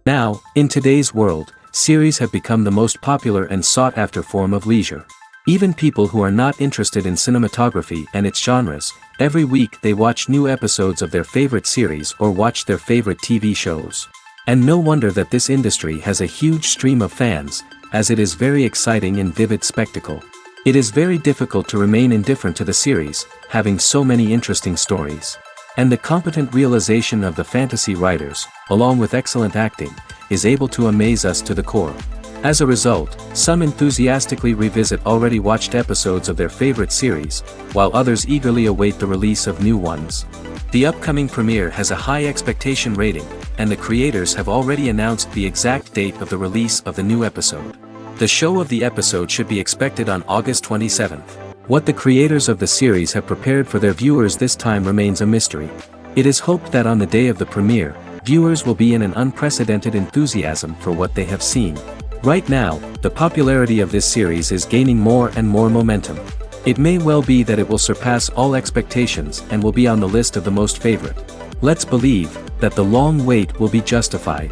Now, in today's world, series have become the most popular and sought-after form of leisure. Even people who are not interested in cinematography and its genres, every week they watch new episodes of their favorite series or watch their favorite TV shows. And no wonder that this industry has a huge stream of fans, as it is very exciting and vivid spectacle. It is very difficult to remain indifferent to the series, having so many interesting stories. And the competent realization of the fantasy writers, along with excellent acting, is able to amaze us to the core. As a result, some enthusiastically revisit already watched episodes of their favorite series, while others eagerly await the release of new ones. The upcoming premiere has a high expectation rating, and the creators have already announced the exact date of the release of the new episode. The show of the episode should be expected on August 27th. What the creators of the series have prepared for their viewers this time remains a mystery. It is hoped that on the day of the premiere, viewers will be in an unprecedented enthusiasm for what they have seen. Right now, the popularity of this series is gaining more and more momentum. It may well be that it will surpass all expectations and will be on the list of the most favorite. Let's believe that the long wait will be justified.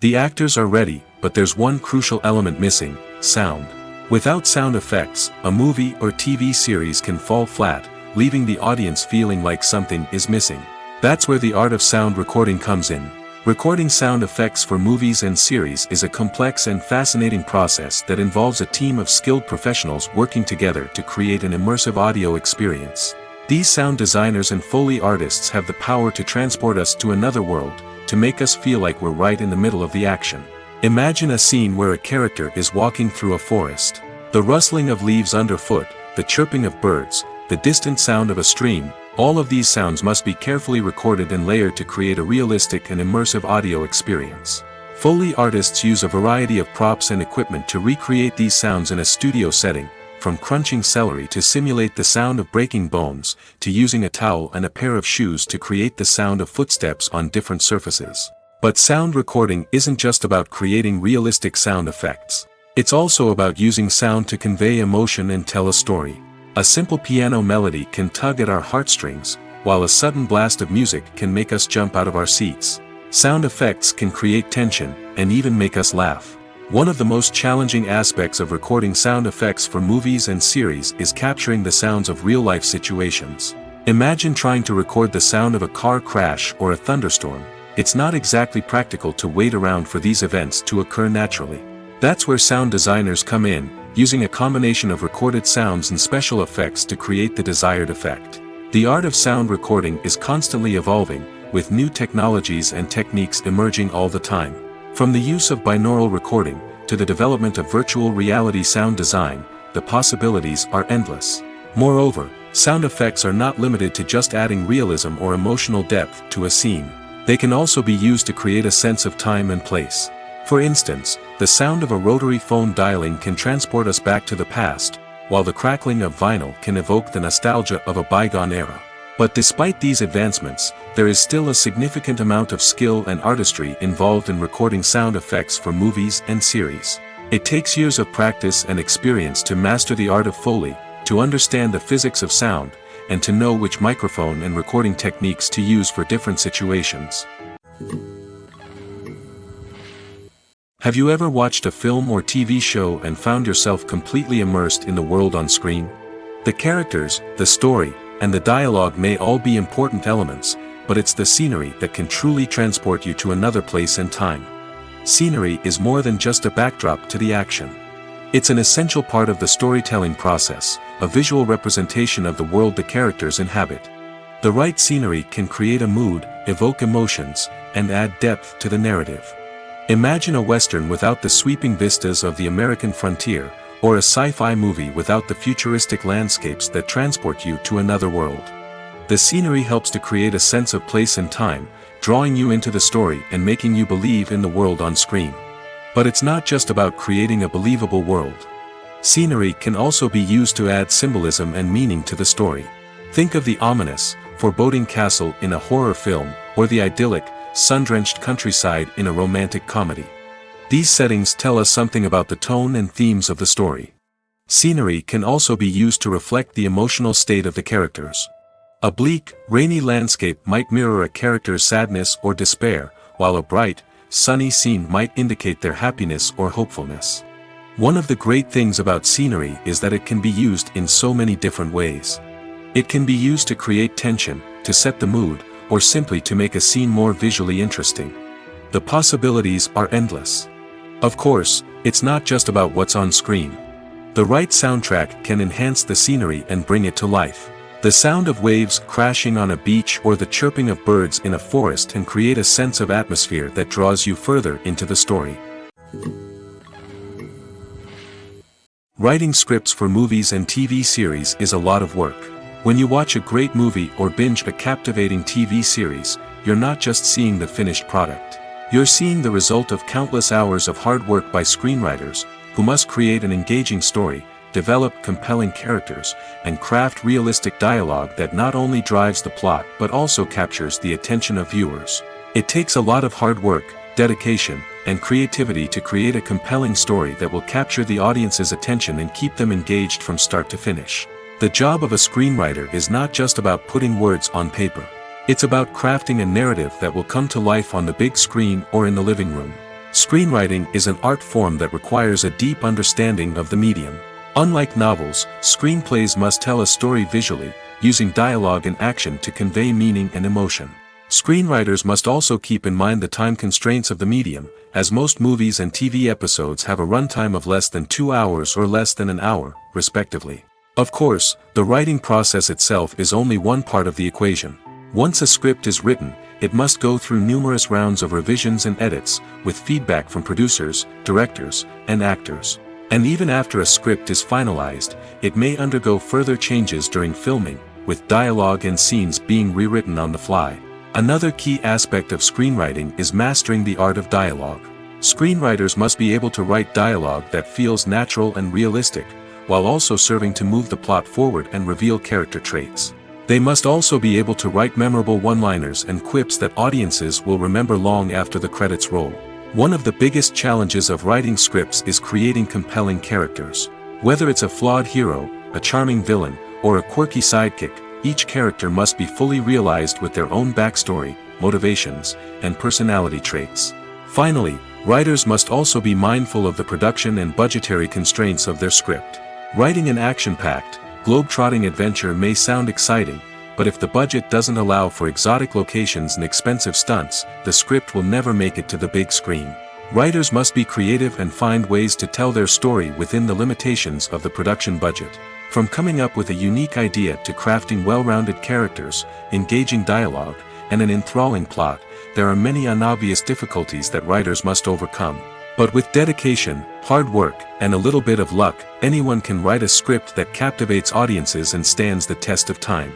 The actors are ready, but there's one crucial element missing: sound. Without sound effects, a movie or TV series can fall flat, leaving the audience feeling like something is missing. That's where the art of sound recording comes in. Recording sound effects for movies and series is a complex and fascinating process that involves a team of skilled professionals working together to create an immersive audio experience. These sound designers and Foley artists have the power to transport us to another world, to make us feel like we're right in the middle of the action. Imagine a scene where a character is walking through a forest. The rustling of leaves underfoot, the chirping of birds, the distant sound of a stream, all of these sounds must be carefully recorded and layered to create a realistic and immersive audio experience. Foley artists use a variety of props and equipment to recreate these sounds in a studio setting, from crunching celery to simulate the sound of breaking bones, to using a towel and a pair of shoes to create the sound of footsteps on different surfaces. But sound recording isn't just about creating realistic sound effects. It's also about using sound to convey emotion and tell a story. A simple piano melody can tug at our heartstrings, while a sudden blast of music can make us jump out of our seats. Sound effects can create tension, and even make us laugh. One of the most challenging aspects of recording sound effects for movies and series is capturing the sounds of real-life situations. Imagine trying to record the sound of a car crash or a thunderstorm. It's not exactly practical to wait around for these events to occur naturally. That's where sound designers come in, using a combination of recorded sounds and special effects to create the desired effect. The art of sound recording is constantly evolving, with new technologies and techniques emerging all the time. From the use of binaural recording, to the development of virtual reality sound design, the possibilities are endless. Moreover, sound effects are not limited to just adding realism or emotional depth to a scene. They can also be used to create a sense of time and place. For instance, the sound of a rotary phone dialing can transport us back to the past, while the crackling of vinyl can evoke the nostalgia of a bygone era. But despite these advancements, there is still a significant amount of skill and artistry involved in recording sound effects for movies and series. It takes years of practice and experience to master the art of Foley, to understand the physics of sound, and to know which microphone and recording techniques to use for different situations. Have you ever watched a film or TV show and found yourself completely immersed in the world on screen? The characters, the story, and the dialogue may all be important elements, but it's the scenery that can truly transport you to another place and time. Scenery is more than just a backdrop to the action. It's an essential part of the storytelling process, a visual representation of the world the characters inhabit. The right scenery can create a mood, evoke emotions, and add depth to the narrative. Imagine a western without the sweeping vistas of the American frontier, or a sci-fi movie without the futuristic landscapes that transport you to another world. The scenery helps to create a sense of place and time, drawing you into the story and making you believe in the world on screen. But it's not just about creating a believable world. Scenery can also be used to add symbolism and meaning to the story. Think of the ominous, foreboding castle in a horror film, or the idyllic, sun-drenched countryside in a romantic comedy. These settings tell us something about the tone and themes of the story. Scenery can also be used to reflect the emotional state of the characters. A bleak, rainy landscape might mirror a character's sadness or despair, while a bright, sunny scene might indicate their happiness or hopefulness. One of the great things about scenery is that it can be used in so many different ways. It can be used to create tension, to set the mood, or simply to make a scene more visually interesting. The possibilities are endless. Of course, it's not just about what's on screen. The right soundtrack can enhance the scenery and bring it to life. The sound of waves crashing on a beach or the chirping of birds in a forest can create a sense of atmosphere that draws you further into the story. Writing scripts for movies and TV series is a lot of work. When you watch a great movie or binge a captivating TV series, you're not just seeing the finished product. You're seeing the result of countless hours of hard work by screenwriters, who must create an engaging story, develop compelling characters, and craft realistic dialogue that not only drives the plot but also captures the attention of viewers. It takes a lot of hard work, dedication, and creativity to create a compelling story that will capture the audience's attention and keep them engaged from start to finish. The job of a screenwriter is not just about putting words on paper. It's about crafting a narrative that will come to life on the big screen or in the living room. Screenwriting is an art form that requires a deep understanding of the medium. Unlike novels, screenplays must tell a story visually, using dialogue and action to convey meaning and emotion. Screenwriters must also keep in mind the time constraints of the medium, as most movies and TV episodes have a runtime of less than 2 hours or less than an hour, respectively. Of course, the writing process itself is only one part of the equation. Once a script is written, it must go through numerous rounds of revisions and edits, with feedback from producers, directors, and actors. And even after a script is finalized, it may undergo further changes during filming, with dialogue and scenes being rewritten on the fly. Another key aspect of screenwriting is mastering the art of dialogue. Screenwriters must be able to write dialogue that feels natural and realistic, while also serving to move the plot forward and reveal character traits. They must also be able to write memorable one-liners and quips that audiences will remember long after the credits roll. One of the biggest challenges of writing scripts is creating compelling characters. Whether it's a flawed hero, a charming villain, or a quirky sidekick, each character must be fully realized with their own backstory, motivations, and personality traits. Finally, writers must also be mindful of the production and budgetary constraints of their script. Writing an action-packed, globe-trotting adventure may sound exciting, but if the budget doesn't allow for exotic locations and expensive stunts, the script will never make it to the big screen. Writers must be creative and find ways to tell their story within the limitations of the production budget. From coming up with a unique idea to crafting well-rounded characters, engaging dialogue, and an enthralling plot, there are many unobvious difficulties that writers must overcome. But with dedication, hard work, and a little bit of luck, anyone can write a script that captivates audiences and stands the test of time.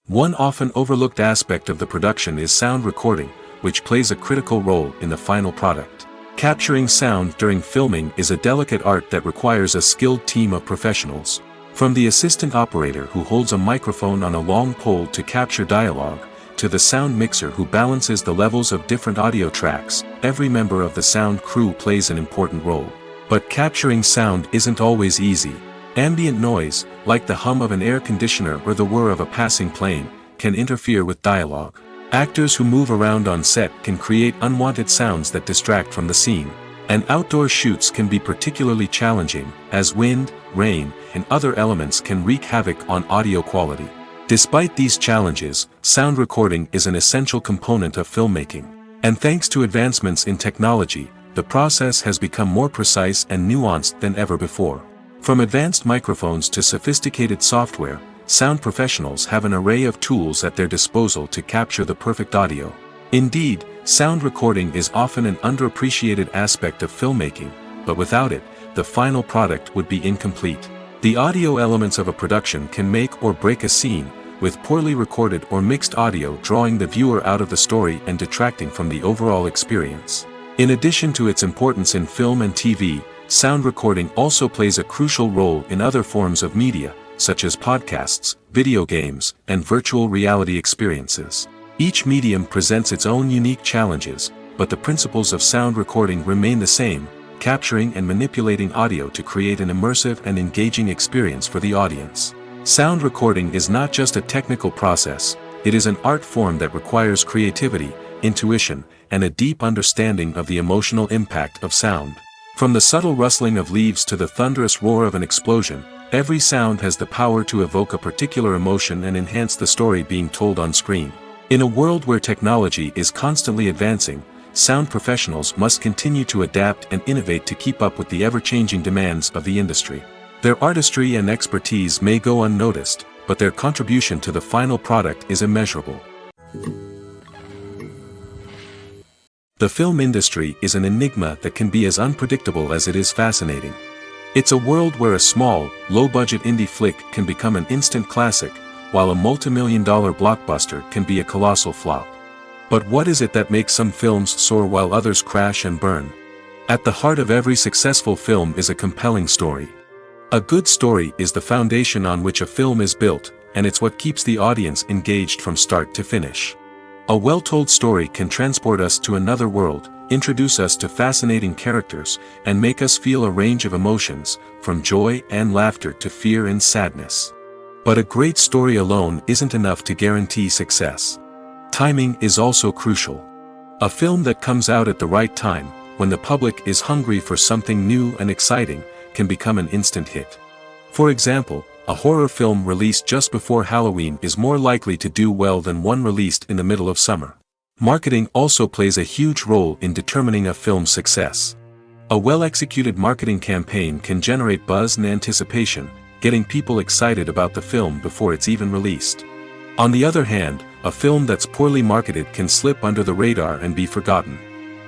One often overlooked aspect of the production is sound recording, which plays a critical role in the final product. Capturing sound during filming is a delicate art that requires a skilled team of professionals. From the assistant operator who holds a microphone on a long pole to capture dialogue, to the sound mixer who balances the levels of different audio tracks, every member of the sound crew plays an important role. But capturing sound isn't always easy. Ambient noise, like the hum of an air conditioner or the whir of a passing plane, can interfere with dialogue. Actors who move around on set can create unwanted sounds that distract from the scene. And outdoor shoots can be particularly challenging, as wind, rain, and other elements can wreak havoc on audio quality. Despite these challenges, sound recording is an essential component of filmmaking. And thanks to advancements in technology, the process has become more precise and nuanced than ever before. From advanced microphones to sophisticated software, sound professionals have an array of tools at their disposal to capture the perfect audio. Indeed, sound recording is often an underappreciated aspect of filmmaking, but without it, the final product would be incomplete. The audio elements of a production can make or break a scene, with poorly recorded or mixed audio drawing the viewer out of the story and detracting from the overall experience. In addition to its importance in film and TV, sound recording also plays a crucial role in other forms of media, such as podcasts, video games, and virtual reality experiences. Each medium presents its own unique challenges, but the principles of sound recording remain the same: capturing and manipulating audio to create an immersive and engaging experience for the audience. Sound recording is not just a technical process, it is an art form that requires creativity, intuition, and a deep understanding of the emotional impact of sound. From the subtle rustling of leaves to the thunderous roar of an explosion, every sound has the power to evoke a particular emotion and enhance the story being told on screen. In a world where technology is constantly advancing, sound professionals must continue to adapt and innovate to keep up with the ever-changing demands of the industry. Their artistry and expertise may go unnoticed, but their contribution to the final product is immeasurable. The film industry is an enigma that can be as unpredictable as it is fascinating. It's a world where a small, low-budget indie flick can become an instant classic, while a multi-million-dollar blockbuster can be a colossal flop. But what is it that makes some films soar while others crash and burn? At the heart of every successful film is a compelling story. A good story is the foundation on which a film is built, and it's what keeps the audience engaged from start to finish. A well-told story can transport us to another world, introduce us to fascinating characters, and make us feel a range of emotions, from joy and laughter to fear and sadness. But a great story alone isn't enough to guarantee success. Timing is also crucial. A film that comes out at the right time, when the public is hungry for something new and exciting, can become an instant hit. For example, a horror film released just before Halloween is more likely to do well than one released in the middle of summer. Marketing also plays a huge role in determining a film's success. A well-executed marketing campaign can generate buzz and anticipation, getting people excited about the film before it's even released. On the other hand, a film that's poorly marketed can slip under the radar and be forgotten.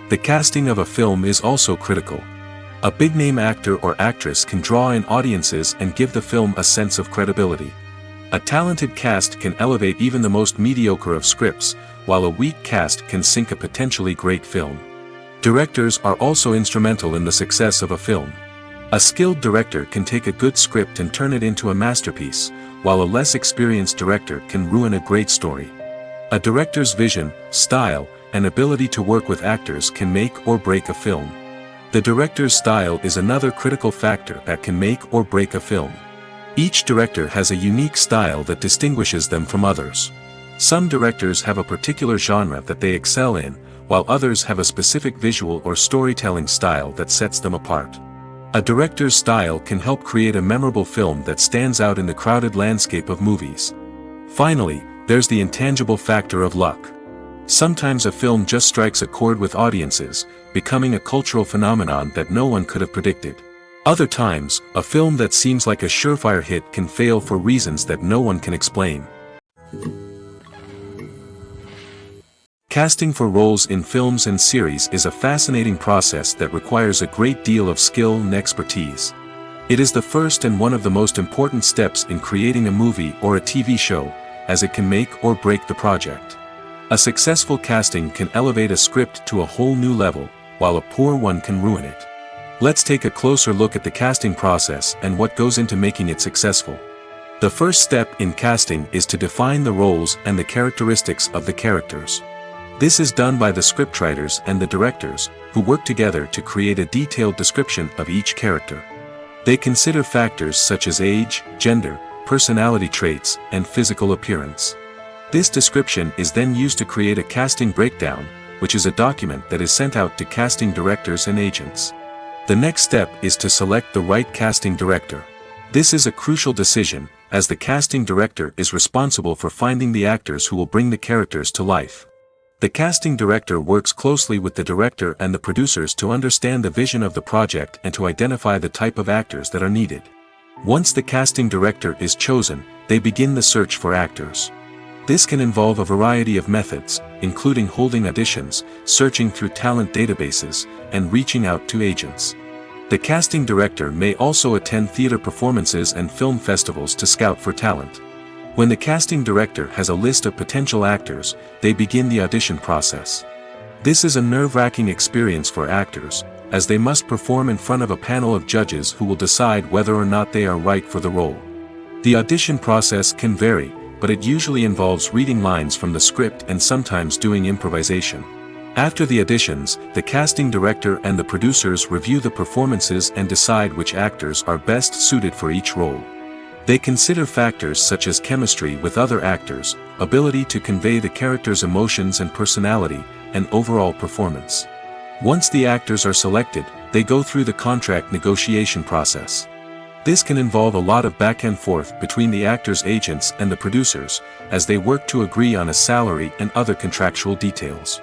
The casting of a film is also critical. A big-name actor or actress can draw in audiences and give the film a sense of credibility. A talented cast can elevate even the most mediocre of scripts, while a weak cast can sink a potentially great film. Directors are also instrumental in the success of a film. A skilled director can take a good script and turn it into a masterpiece, while a less experienced director can ruin a great story. A director's vision, style, and ability to work with actors can make or break a film. The director's style is another critical factor that can make or break a film. Each director has a unique style that distinguishes them from others. Some directors have a particular genre that they excel in, while others have a specific visual or storytelling style that sets them apart. A director's style can help create a memorable film that stands out in the crowded landscape of movies. Finally, there's the intangible factor of luck. Sometimes a film just strikes a chord with audiences, becoming a cultural phenomenon that no one could have predicted. Other times, a film that seems like a surefire hit can fail for reasons that no one can explain. Casting for roles in films and series is a fascinating process that requires a great deal of skill and expertise. It is the first and one of the most important steps in creating a movie or a TV show, as it can make or break the project. A successful casting can elevate a script to a whole new level, while a poor one can ruin it. Let's take a closer look at the casting process and what goes into making it successful. The first step in casting is to define the roles and the characteristics of the characters. This is done by the scriptwriters and the directors, who work together to create a detailed description of each character. They consider factors such as age, gender, personality traits, and physical appearance. This description is then used to create a casting breakdown, which is a document that is sent out to casting directors and agents. The next step is to select the right casting director. This is a crucial decision, as the casting director is responsible for finding the actors who will bring the characters to life. The casting director works closely with the director and the producers to understand the vision of the project and to identify the type of actors that are needed. Once the casting director is chosen, they begin the search for actors. This can involve a variety of methods, including holding auditions, searching through talent databases, and reaching out to agents. The casting director may also attend theater performances and film festivals to scout for talent. When the casting director has a list of potential actors, they begin the audition process. This is a nerve-wracking experience for actors, as they must perform in front of a panel of judges who will decide whether or not they are right for the role. The audition process can vary, but it usually involves reading lines from the script and sometimes doing improvisation. After the auditions, the casting director and the producers review the performances and decide which actors are best suited for each role. They consider factors such as chemistry with other actors, ability to convey the character's emotions and personality, and overall performance. Once the actors are selected, they go through the contract negotiation process. This can involve a lot of back and forth between the actors' agents and the producers, as they work to agree on a salary and other contractual details.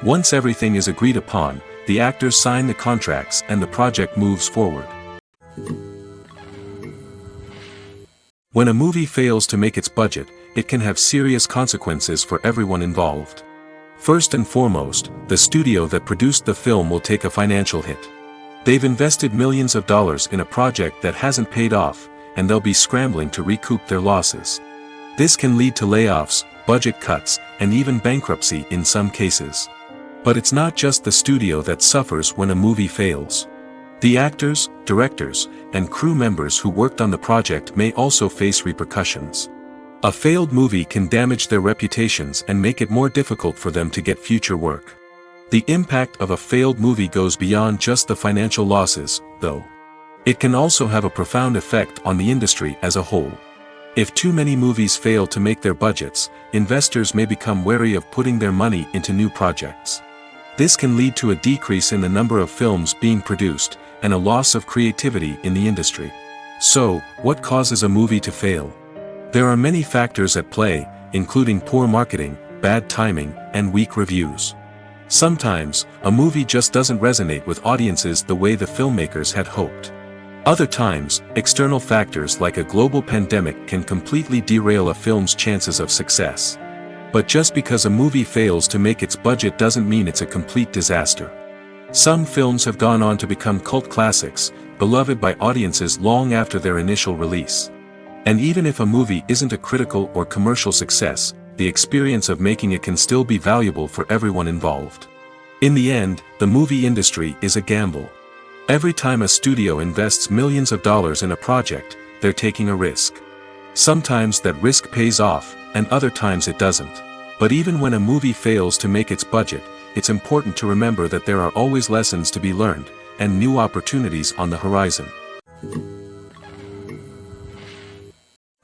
Once everything is agreed upon, the actors sign the contracts and the project moves forward. When a movie fails to make its budget, it can have serious consequences for everyone involved. First and foremost, the studio that produced the film will take a financial hit. They've invested millions of dollars in a project that hasn't paid off, and they'll be scrambling to recoup their losses. This can lead to layoffs, budget cuts, and even bankruptcy in some cases. But it's not just the studio that suffers when a movie fails. The actors, directors, and crew members who worked on the project may also face repercussions. A failed movie can damage their reputations and make it more difficult for them to get future work. The impact of a failed movie goes beyond just the financial losses, though. It can also have a profound effect on the industry as a whole. If too many movies fail to make their budgets, investors may become wary of putting their money into new projects. This can lead to a decrease in the number of films being produced, and a loss of creativity in the industry. So, what causes a movie to fail? There are many factors at play, including poor marketing, bad timing, and weak reviews. Sometimes, a movie just doesn't resonate with audiences the way the filmmakers had hoped. Other times, external factors like a global pandemic can completely derail a film's chances of success. But just because a movie fails to make its budget doesn't mean it's a complete disaster. Some films have gone on to become cult classics, beloved by audiences long after their initial release. And even if a movie isn't a critical or commercial success, the experience of making it can still be valuable for everyone involved. In the end, the movie industry is a gamble. Every time a studio invests millions of dollars in a project, they're taking a risk. Sometimes that risk pays off, and other times it doesn't. But even when a movie fails to make its budget, it's important to remember that there are always lessons to be learned, and new opportunities on the horizon.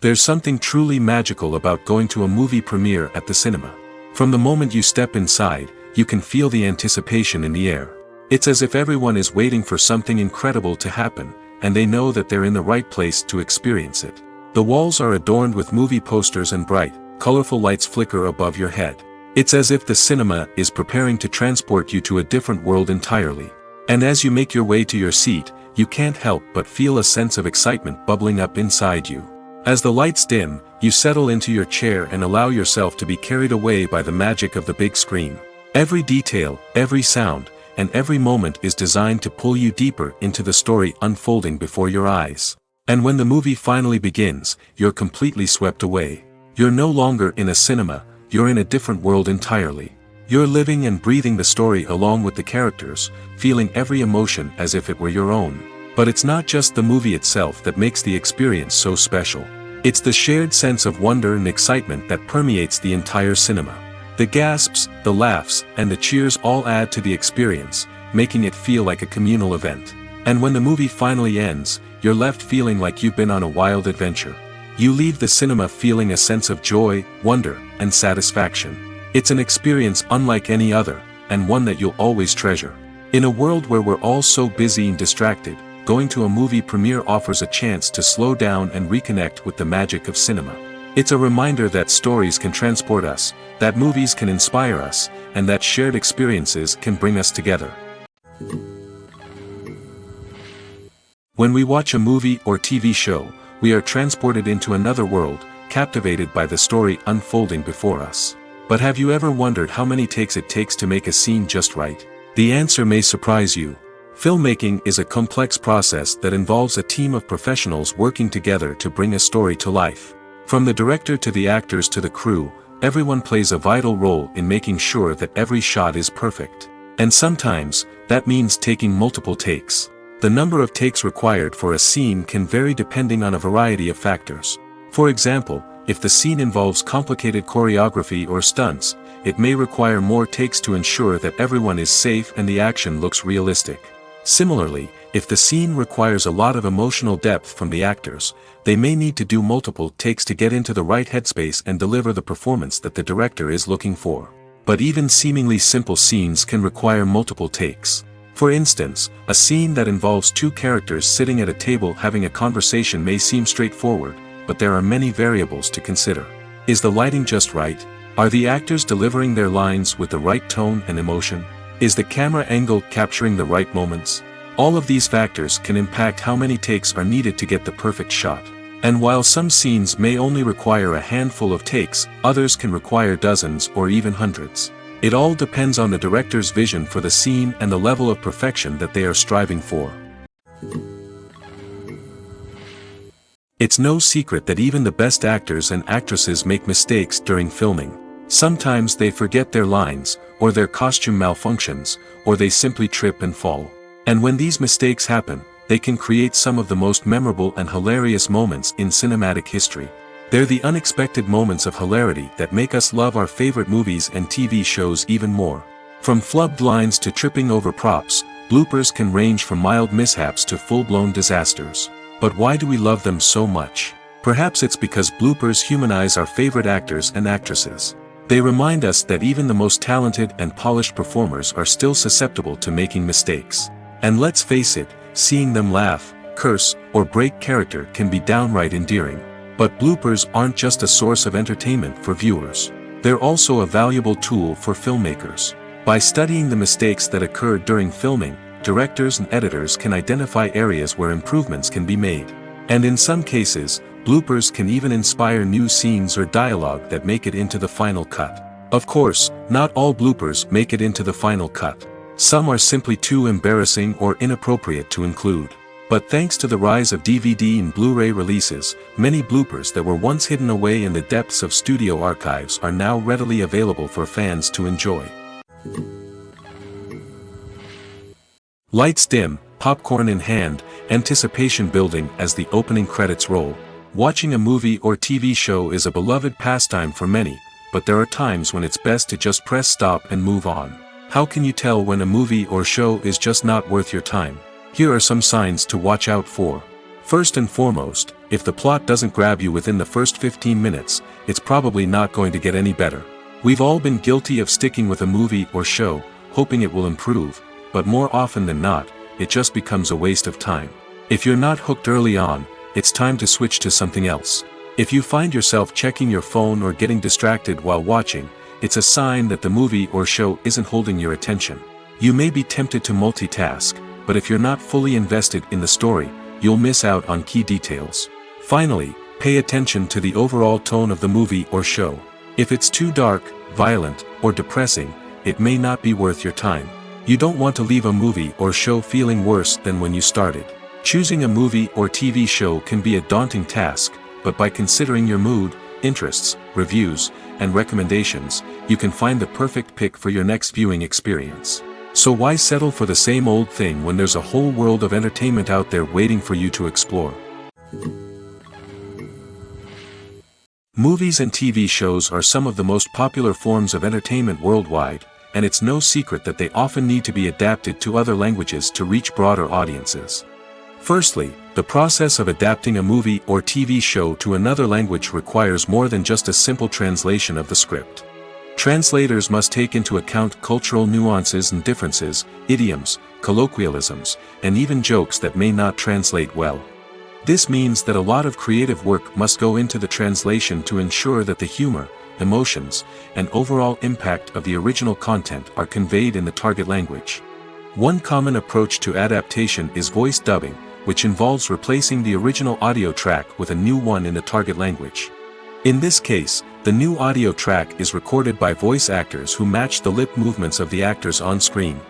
There's something truly magical about going to a movie premiere at the cinema. From the moment you step inside, you can feel the anticipation in the air. It's as if everyone is waiting for something incredible to happen, and they know that they're in the right place to experience it. The walls are adorned with movie posters and bright, colorful lights flicker above your head. It's as if the cinema is preparing to transport you to a different world entirely. And as you make your way to your seat, you can't help but feel a sense of excitement bubbling up inside you. As the lights dim, you settle into your chair and allow yourself to be carried away by the magic of the big screen. Every detail, every sound, and every moment is designed to pull you deeper into the story unfolding before your eyes. And when the movie finally begins, you're completely swept away. You're no longer in a cinema, you're in a different world entirely. You're living and breathing the story along with the characters, feeling every emotion as if it were your own. But it's not just the movie itself that makes the experience so special. It's the shared sense of wonder and excitement that permeates the entire cinema. The gasps, the laughs, and the cheers all add to the experience, making it feel like a communal event. And when the movie finally ends, you're left feeling like you've been on a wild adventure. You leave the cinema feeling a sense of joy, wonder, and satisfaction. It's an experience unlike any other, and one that you'll always treasure. In a world where we're all so busy and distracted, going to a movie premiere offers a chance to slow down and reconnect with the magic of cinema. It's a reminder that stories can transport us, that movies can inspire us, and that shared experiences can bring us together. When we watch a movie or TV show, we are transported into another world, captivated by the story unfolding before us. But have you ever wondered how many takes it takes to make a scene just right? The answer may surprise you. Filmmaking is a complex process that involves a team of professionals working together to bring a story to life. From the director to the actors to the crew, everyone plays a vital role in making sure that every shot is perfect. And sometimes, that means taking multiple takes. The number of takes required for a scene can vary depending on a variety of factors. For example, if the scene involves complicated choreography or stunts, it may require more takes to ensure that everyone is safe and the action looks realistic. Similarly, if the scene requires a lot of emotional depth from the actors, they may need to do multiple takes to get into the right headspace and deliver the performance that the director is looking for. But even seemingly simple scenes can require multiple takes. For instance, a scene that involves two characters sitting at a table having a conversation may seem straightforward, but there are many variables to consider. Is the lighting just right? Are the actors delivering their lines with the right tone and emotion? Is the camera angle capturing the right moments? All of these factors can impact how many takes are needed to get the perfect shot. And while some scenes may only require a handful of takes, others can require dozens or even hundreds. It all depends on the director's vision for the scene and the level of perfection that they are striving for. It's no secret that even the best actors and actresses make mistakes during filming. Sometimes they forget their lines, or their costume malfunctions, or they simply trip and fall. And when these mistakes happen, they can create some of the most memorable and hilarious moments in cinematic history. They're the unexpected moments of hilarity that make us love our favorite movies and TV shows even more. From flubbed lines to tripping over props, bloopers can range from mild mishaps to full-blown disasters. But why do we love them so much? Perhaps it's because bloopers humanize our favorite actors and actresses. They remind us that even the most talented and polished performers are still susceptible to making mistakes. And let's face it, seeing them laugh, curse, or break character can be downright endearing. But bloopers aren't just a source of entertainment for viewers. They're also a valuable tool for filmmakers. By studying the mistakes that occurred during filming, directors and editors can identify areas where improvements can be made. And in some cases, bloopers can even inspire new scenes or dialogue that make it into the final cut. Of course, not all bloopers make it into the final cut. Some are simply too embarrassing or inappropriate to include. But thanks to the rise of DVD and Blu-ray releases, many bloopers that were once hidden away in the depths of studio archives are now readily available for fans to enjoy. Lights dim, popcorn in hand, anticipation building as the opening credits roll. Watching a movie or TV show is a beloved pastime for many, but there are times when it's best to just press stop and move on. How can you tell when a movie or show is just not worth your time? Here are some signs to watch out for. First and foremost, if the plot doesn't grab you within the first 15 minutes, it's probably not going to get any better. We've all been guilty of sticking with a movie or show, hoping it will improve, but more often than not, it just becomes a waste of time. If you're not hooked early on, it's time to switch to something else. If you find yourself checking your phone or getting distracted while watching, it's a sign that the movie or show isn't holding your attention. You may be tempted to multitask, but if you're not fully invested in the story, you'll miss out on key details. Finally, pay attention to the overall tone of the movie or show. If it's too dark, violent, or depressing, it may not be worth your time. You don't want to leave a movie or show feeling worse than when you started. Choosing a movie or TV show can be a daunting task, but by considering your mood, interests, reviews, and recommendations, you can find the perfect pick for your next viewing experience. So why settle for the same old thing when there's a whole world of entertainment out there waiting for you to explore? Movies and TV shows are some of the most popular forms of entertainment worldwide, and it's no secret that they often need to be adapted to other languages to reach broader audiences. Firstly, the process of adapting a movie or TV show to another language requires more than just a simple translation of the script. Translators must take into account cultural nuances and differences, idioms, colloquialisms, and even jokes that may not translate well. This means that a lot of creative work must go into the translation to ensure that the humor, emotions, and overall impact of the original content are conveyed in the target language. One common approach to adaptation is voice dubbing, which involves replacing the original audio track with a new one in the target language. In this case, the new audio track is recorded by voice actors who match the lip movements of the actors on screen.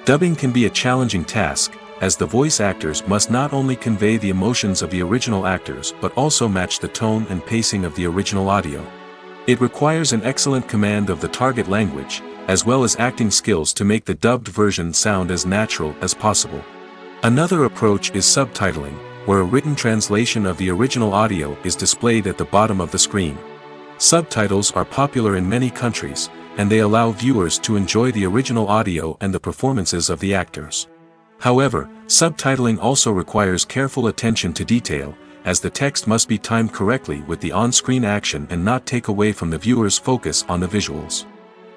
Dubbing can be a challenging task, as the voice actors must not only convey the emotions of the original actors but also match the tone and pacing of the original audio. It requires an excellent command of the target language, as well as acting skills to make the dubbed version sound as natural as possible. Another approach is subtitling, where a written translation of the original audio is displayed at the bottom of the screen. Subtitles are popular in many countries, and they allow viewers to enjoy the original audio and the performances of the actors. However, subtitling also requires careful attention to detail, as the text must be timed correctly with the on-screen action and not take away from the viewer's focus on the visuals.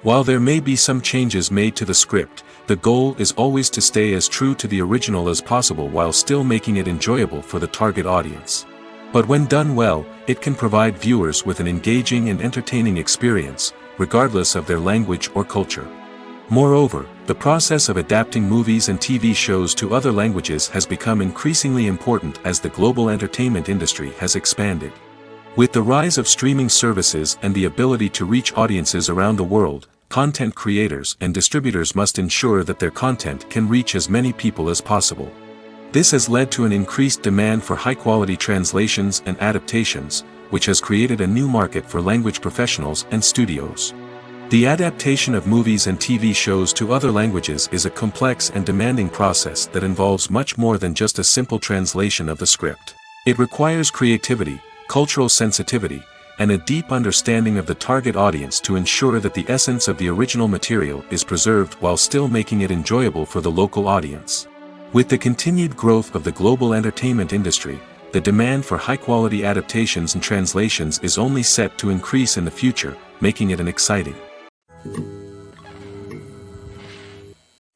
While there may be some changes made to the script, the goal is always to stay as true to the original as possible while still making it enjoyable for the target audience. But when done well, it can provide viewers with an engaging and entertaining experience, regardless of their language or culture. Moreover, the process of adapting movies and TV shows to other languages has become increasingly important as the global entertainment industry has expanded. With the rise of streaming services and the ability to reach audiences around the world, content creators and distributors must ensure that their content can reach as many people as possible. This has led to an increased demand for high-quality translations and adaptations, which has created a new market for language professionals and studios. The adaptation of movies and TV shows to other languages is a complex and demanding process that involves much more than just a simple translation of the script. It requires creativity, cultural sensitivity, and a deep understanding of the target audience to ensure that the essence of the original material is preserved while still making it enjoyable for the local audience. With the continued growth of the global entertainment industry, the demand for high-quality adaptations and translations is only set to increase in the future, making it exciting.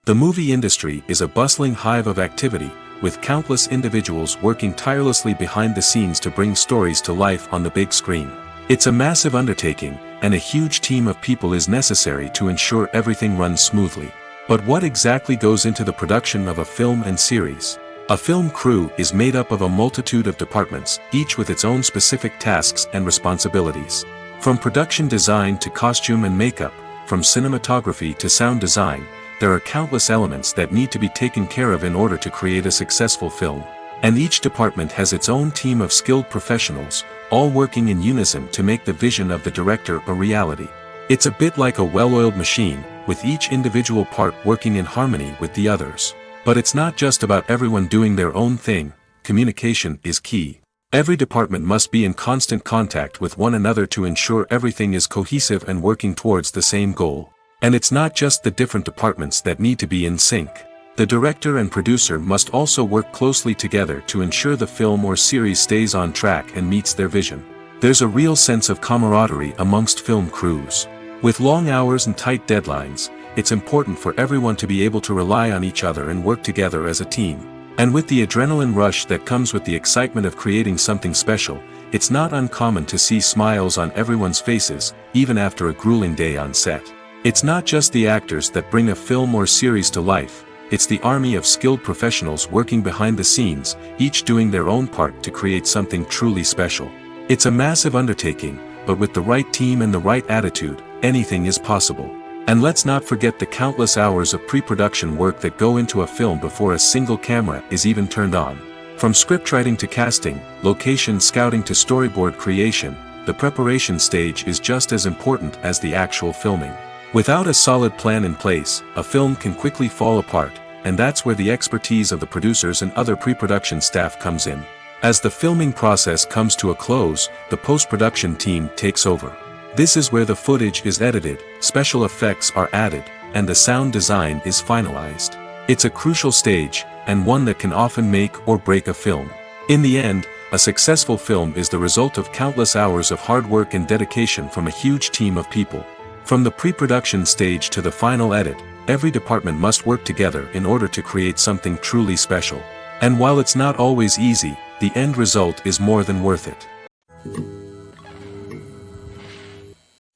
The movie industry is a bustling hive of activity, with countless individuals working tirelessly behind the scenes to bring stories to life on the big screen. It's a massive undertaking, and a huge team of people is necessary to ensure everything runs smoothly. But what exactly goes into the production of a film and series? A film crew is made up of a multitude of departments, each with its own specific tasks and responsibilities. From production design to costume and makeup, from cinematography to sound design, there are countless elements that need to be taken care of in order to create a successful film. And each department has its own team of skilled professionals, all working in unison to make the vision of the director a reality. It's a bit like a well-oiled machine, with each individual part working in harmony with the others. But it's not just about everyone doing their own thing. Communication is key. Every department must be in constant contact with one another to ensure everything is cohesive and working towards the same goal. And it's not just the different departments that need to be in sync. The director and producer must also work closely together to ensure the film or series stays on track and meets their vision. There's a real sense of camaraderie amongst film crews. With long hours and tight deadlines, it's important for everyone to be able to rely on each other and work together as a team. And with the adrenaline rush that comes with the excitement of creating something special, it's not uncommon to see smiles on everyone's faces, even after a grueling day on set. It's not just the actors that bring a film or series to life, it's the army of skilled professionals working behind the scenes, each doing their own part to create something truly special. It's a massive undertaking, but with the right team and the right attitude, anything is possible. And let's not forget the countless hours of pre-production work that go into a film before a single camera is even turned on. From scriptwriting to casting, location scouting to storyboard creation, the preparation stage is just as important as the actual filming. Without a solid plan in place, a film can quickly fall apart, and that's where the expertise of the producers and other pre-production staff comes in. As the filming process comes to a close, the post-production team takes over. This is where the footage is edited, special effects are added, and the sound design is finalized. It's a crucial stage, and one that can often make or break a film. In the end, a successful film is the result of countless hours of hard work and dedication from a huge team of people. From the pre-production stage to the final edit, every department must work together in order to create something truly special. And while it's not always easy, the end result is more than worth it.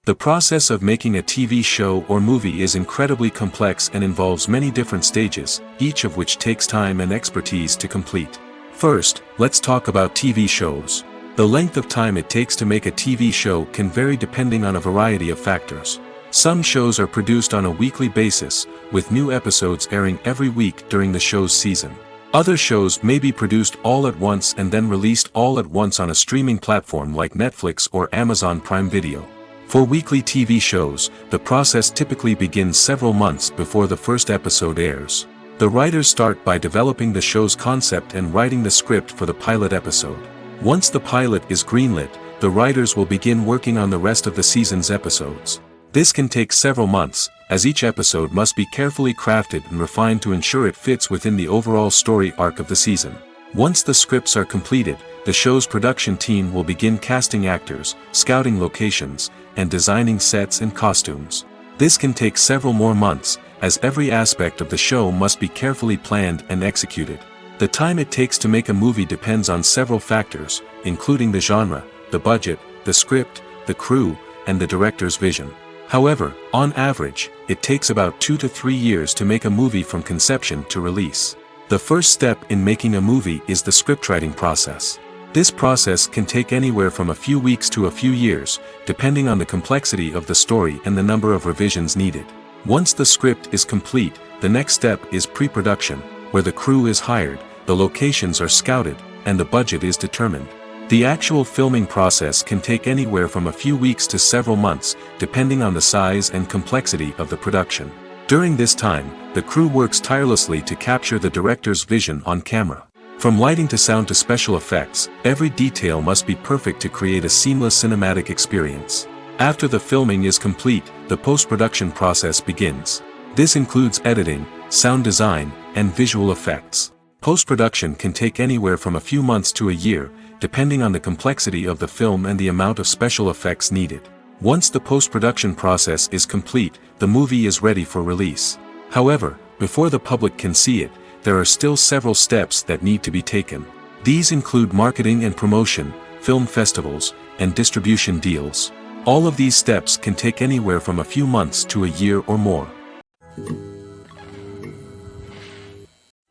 The process of making a TV show or movie is incredibly complex and involves many different stages, each of which takes time and expertise to complete. First, let's talk about TV shows. The length of time it takes to make a TV show can vary depending on a variety of factors. Some shows are produced on a weekly basis, with new episodes airing every week during the show's season. Other shows may be produced all at once and then released all at once on a streaming platform like Netflix or Amazon Prime Video. For weekly TV shows, the process typically begins several months before the first episode airs. The writers start by developing the show's concept and writing the script for the pilot episode. Once the pilot is greenlit, the writers will begin working on the rest of the season's episodes. This can take several months, as each episode must be carefully crafted and refined to ensure it fits within the overall story arc of the season. Once the scripts are completed, the show's production team will begin casting actors, scouting locations, and designing sets and costumes. This can take several more months, as every aspect of the show must be carefully planned and executed. The time it takes to make a movie depends on several factors, including the genre, the budget, the script, the crew, and the director's vision. However, on average, it takes about 2 to 3 years to make a movie from conception to release. The first step in making a movie is the scriptwriting process. This process can take anywhere from a few weeks to a few years, depending on the complexity of the story and the number of revisions needed. Once the script is complete, the next step is pre-production, where the crew is hired, the locations are scouted, and the budget is determined. The actual filming process can take anywhere from a few weeks to several months, depending on the size and complexity of the production. During this time, the crew works tirelessly to capture the director's vision on camera. From lighting to sound to special effects, every detail must be perfect to create a seamless cinematic experience. After the filming is complete, the post-production process begins. This includes editing, sound design, and visual effects. Post-production can take anywhere from a few months to a year, depending on the complexity of the film and the amount of special effects needed. Once the post-production process is complete, the movie is ready for release. However, before the public can see it, there are still several steps that need to be taken. These include marketing and promotion, film festivals, and distribution deals. All of these steps can take anywhere from a few months to a year or more.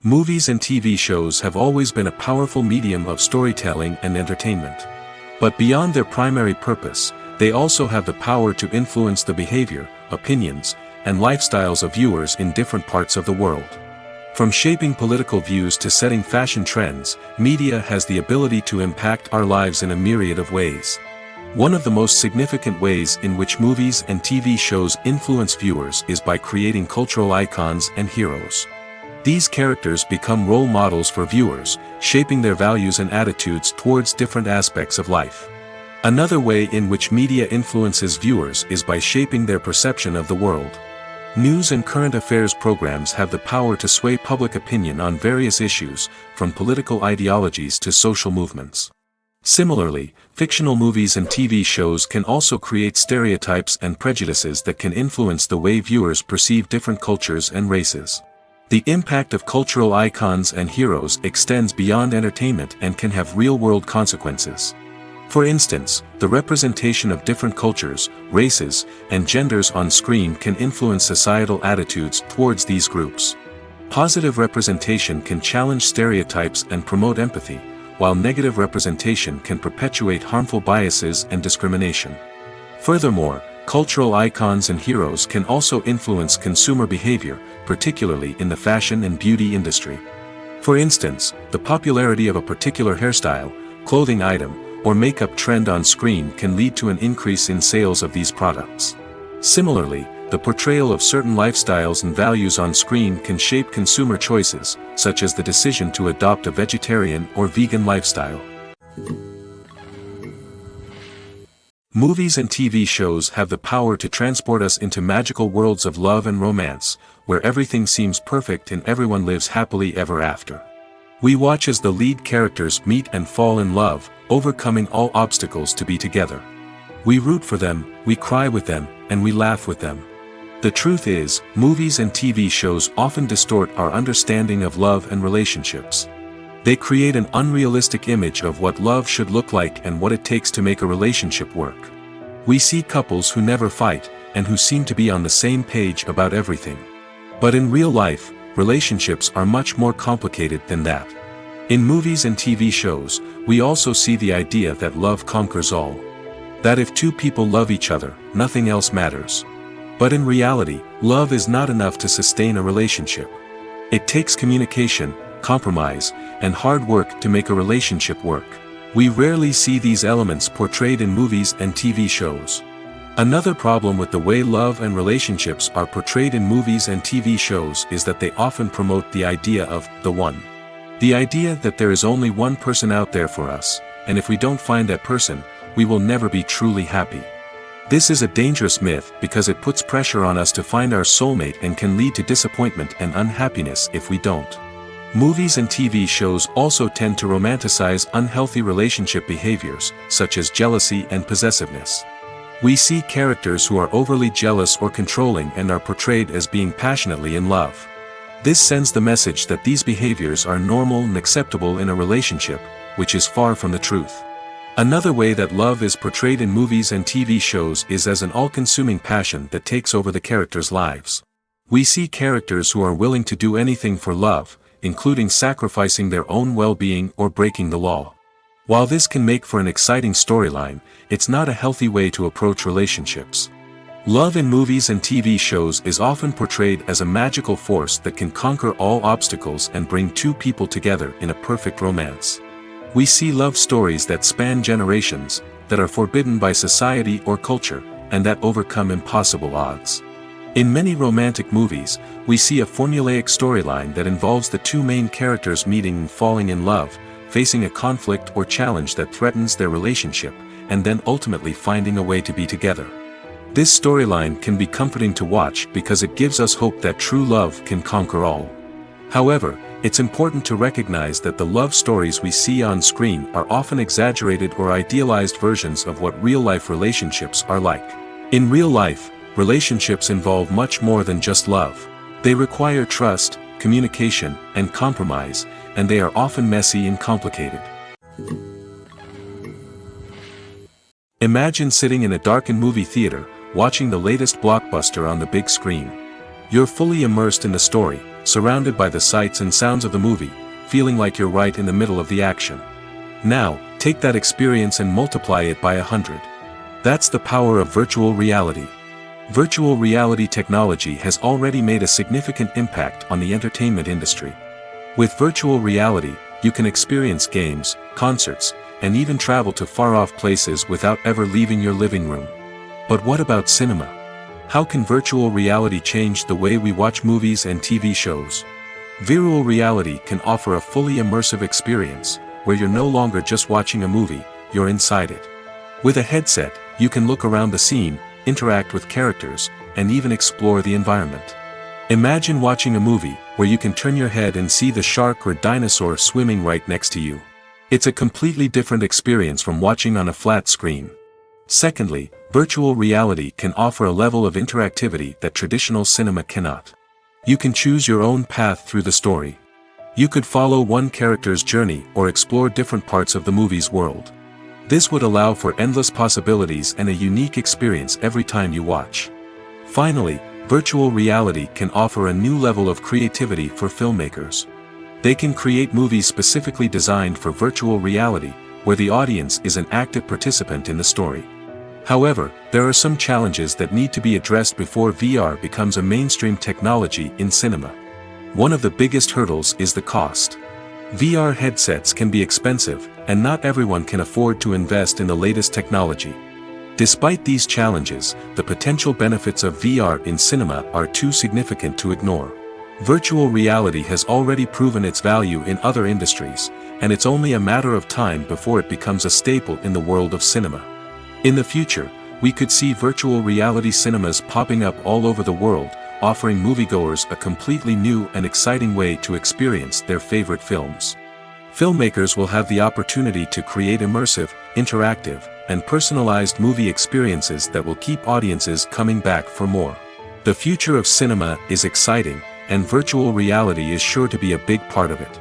Movies and TV shows have always been a powerful medium of storytelling and entertainment. But beyond their primary purpose, they also have the power to influence the behavior, opinions, and lifestyles of viewers in different parts of the world. From shaping political views to setting fashion trends, media has the ability to impact our lives in a myriad of ways. One of the most significant ways in which movies and TV shows influence viewers is by creating cultural icons and heroes. These characters become role models for viewers, shaping their values and attitudes towards different aspects of life. Another way in which media influences viewers is by shaping their perception of the world. News and current affairs programs have the power to sway public opinion on various issues, from political ideologies to social movements. Similarly, fictional movies and TV shows can also create stereotypes and prejudices that can influence the way viewers perceive different cultures and races. The impact of cultural icons and heroes extends beyond entertainment and can have real-world consequences. For instance, the representation of different cultures, races, and genders on screen can influence societal attitudes towards these groups. Positive representation can challenge stereotypes and promote empathy, while negative representation can perpetuate harmful biases and discrimination. Furthermore, cultural icons and heroes can also influence consumer behavior, particularly in the fashion and beauty industry. For instance, the popularity of a particular hairstyle, clothing item, or makeup trend on screen can lead to an increase in sales of these products. Similarly, the portrayal of certain lifestyles and values on screen can shape consumer choices, such as the decision to adopt a vegetarian or vegan lifestyle. Movies and TV shows have the power to transport us into magical worlds of love and romance, where everything seems perfect and everyone lives happily ever after. We watch as the lead characters meet and fall in love, overcoming all obstacles to be together. We root for them, we cry with them, and we laugh with them. The truth is, movies and TV shows often distort our understanding of love and relationships. They create an unrealistic image of what love should look like and what it takes to make a relationship work. We see couples who never fight, and who seem to be on the same page about everything. But in real life, relationships are much more complicated than that. In movies and TV shows, we also see the idea that love conquers all. That if two people love each other, nothing else matters. But in reality, love is not enough to sustain a relationship. It takes communication, compromise, and hard work to make a relationship work. We rarely see these elements portrayed in movies and TV shows. Another problem with the way love and relationships are portrayed in movies and TV shows is that they often promote the idea of the one. The idea that there is only one person out there for us, and if we don't find that person, we will never be truly happy. This is a dangerous myth because it puts pressure on us to find our soulmate and can lead to disappointment and unhappiness if we don't. Movies and TV shows also tend to romanticize unhealthy relationship behaviors, such as jealousy and possessiveness. We see characters who are overly jealous or controlling and are portrayed as being passionately in love. This sends the message that these behaviors are normal and acceptable in a relationship, which is far from the truth. Another way that love is portrayed in movies and TV shows is as an all-consuming passion that takes over the characters' lives. We see characters who are willing to do anything for love, including sacrificing their own well-being or breaking the law. While this can make for an exciting storyline, it's not a healthy way to approach relationships. Love in movies and TV shows is often portrayed as a magical force that can conquer all obstacles and bring two people together in a perfect romance. We see love stories that span generations, that are forbidden by society or culture, and that overcome impossible odds. In many romantic movies, we see a formulaic storyline that involves the two main characters meeting and falling in love, facing a conflict or challenge that threatens their relationship, and then ultimately finding a way to be together. This storyline can be comforting to watch because it gives us hope that true love can conquer all. However, it's important to recognize that the love stories we see on screen are often exaggerated or idealized versions of what real-life relationships are like. In real life, relationships involve much more than just love. They require trust, communication, and compromise, and they are often messy and complicated. Imagine sitting in a darkened movie theater, watching the latest blockbuster on the big screen. You're fully immersed in the story, surrounded by the sights and sounds of the movie, feeling like you're right in the middle of the action. Now, take that experience and multiply it by 100. That's the power of virtual reality. Virtual reality technology has already made a significant impact on the entertainment industry. With virtual reality, you can experience games, concerts, and even travel to far-off places without ever leaving your living room. But what about cinema? How can virtual reality change the way we watch movies and TV shows? Virtual reality can offer a fully immersive experience, where you're no longer just watching a movie, you're inside it. With a headset, you can look around the scene, interact with characters, and even explore the environment. Imagine watching a movie, where you can turn your head and see the shark or dinosaur swimming right next to you. It's a completely different experience from watching on a flat screen. Secondly, virtual reality can offer a level of interactivity that traditional cinema cannot. You can choose your own path through the story. You could follow one character's journey or explore different parts of the movie's world. This would allow for endless possibilities and a unique experience every time you watch. Finally, virtual reality can offer a new level of creativity for filmmakers. They can create movies specifically designed for virtual reality, where the audience is an active participant in the story. However, there are some challenges that need to be addressed before VR becomes a mainstream technology in cinema. One of the biggest hurdles is the cost. VR headsets can be expensive, and not everyone can afford to invest in the latest technology. Despite these challenges, the potential benefits of VR in cinema are too significant to ignore. Virtual reality has already proven its value in other industries, and it's only a matter of time before it becomes a staple in the world of cinema. In the future, we could see virtual reality cinemas popping up all over the world, offering moviegoers a completely new and exciting way to experience their favorite films. Filmmakers will have the opportunity to create immersive, interactive, and personalized movie experiences that will keep audiences coming back for more. The future of cinema is exciting, and virtual reality is sure to be a big part of it.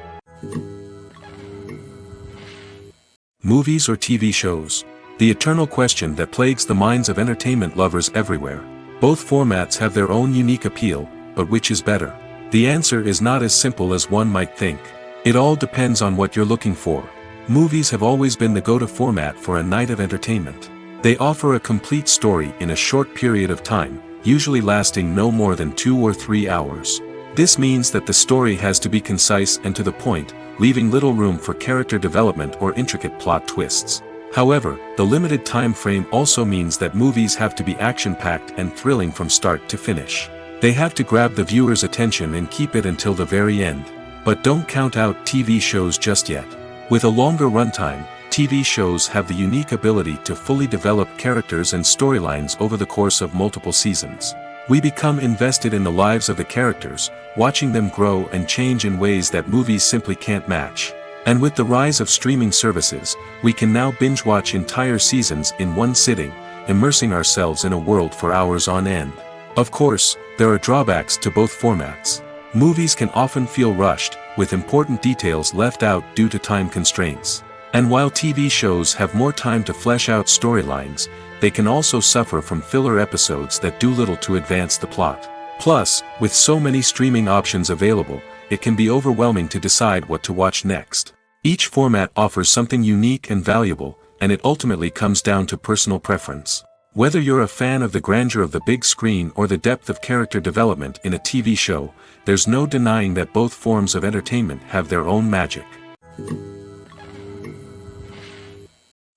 Movies or TV shows? The eternal question that plagues the minds of entertainment lovers everywhere. Both formats have their own unique appeal, but which is better? The answer is not as simple as one might think. It all depends on what you're looking for. Movies have always been the go-to format for a night of entertainment. They offer a complete story in a short period of time, usually lasting no more than 2 or 3 hours. This means that the story has to be concise and to the point, leaving little room for character development or intricate plot twists. However, the limited time frame also means that movies have to be action-packed and thrilling from start to finish. They have to grab the viewer's attention and keep it until the very end. But don't count out TV shows just yet. With a longer runtime, TV shows have the unique ability to fully develop characters and storylines over the course of multiple seasons. We become invested in the lives of the characters, watching them grow and change in ways that movies simply can't match. And with the rise of streaming services, we can now binge-watch entire seasons in one sitting, immersing ourselves in a world for hours on end. Of course, there are drawbacks to both formats. Movies can often feel rushed, with important details left out due to time constraints. And while TV shows have more time to flesh out storylines, they can also suffer from filler episodes that do little to advance the plot. Plus, with so many streaming options available, it can be overwhelming to decide what to watch next. Each format offers something unique and valuable, and it ultimately comes down to personal preference. Whether you're a fan of the grandeur of the big screen or the depth of character development in a TV show, there's no denying that both forms of entertainment have their own magic.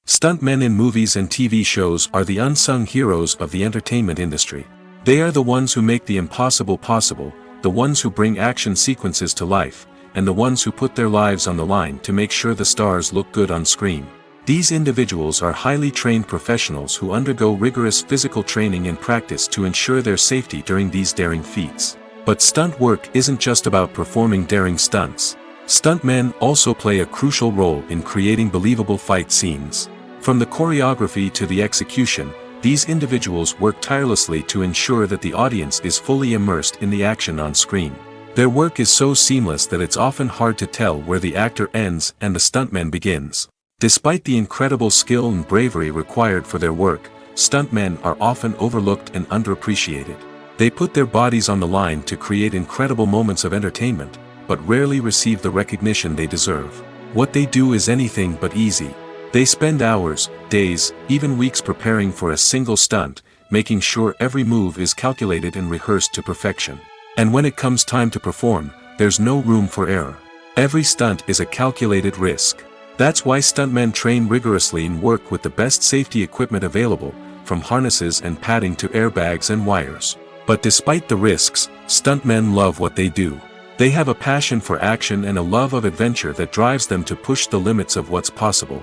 Stuntmen in movies and TV shows are the unsung heroes of the entertainment industry. They are the ones who make the impossible possible, the ones who bring action sequences to life, and the ones who put their lives on the line to make sure the stars look good on screen. These individuals are highly trained professionals who undergo rigorous physical training and practice to ensure their safety during these daring feats. But stunt work isn't just about performing daring stunts. Stuntmen also play a crucial role in creating believable fight scenes. From the choreography to the execution, these individuals work tirelessly to ensure that the audience is fully immersed in the action on screen. Their work is so seamless that it's often hard to tell where the actor ends and the stuntman begins. Despite the incredible skill and bravery required for their work, stuntmen are often overlooked and underappreciated. They put their bodies on the line to create incredible moments of entertainment, but rarely receive the recognition they deserve. What they do is anything but easy. They spend hours, days, even weeks preparing for a single stunt, making sure every move is calculated and rehearsed to perfection. And when it comes time to perform, there's no room for error. Every stunt is a calculated risk. That's why stuntmen train rigorously and work with the best safety equipment available, from harnesses and padding to airbags and wires. But despite the risks, stuntmen love what they do. They have a passion for action and a love of adventure that drives them to push the limits of what's possible.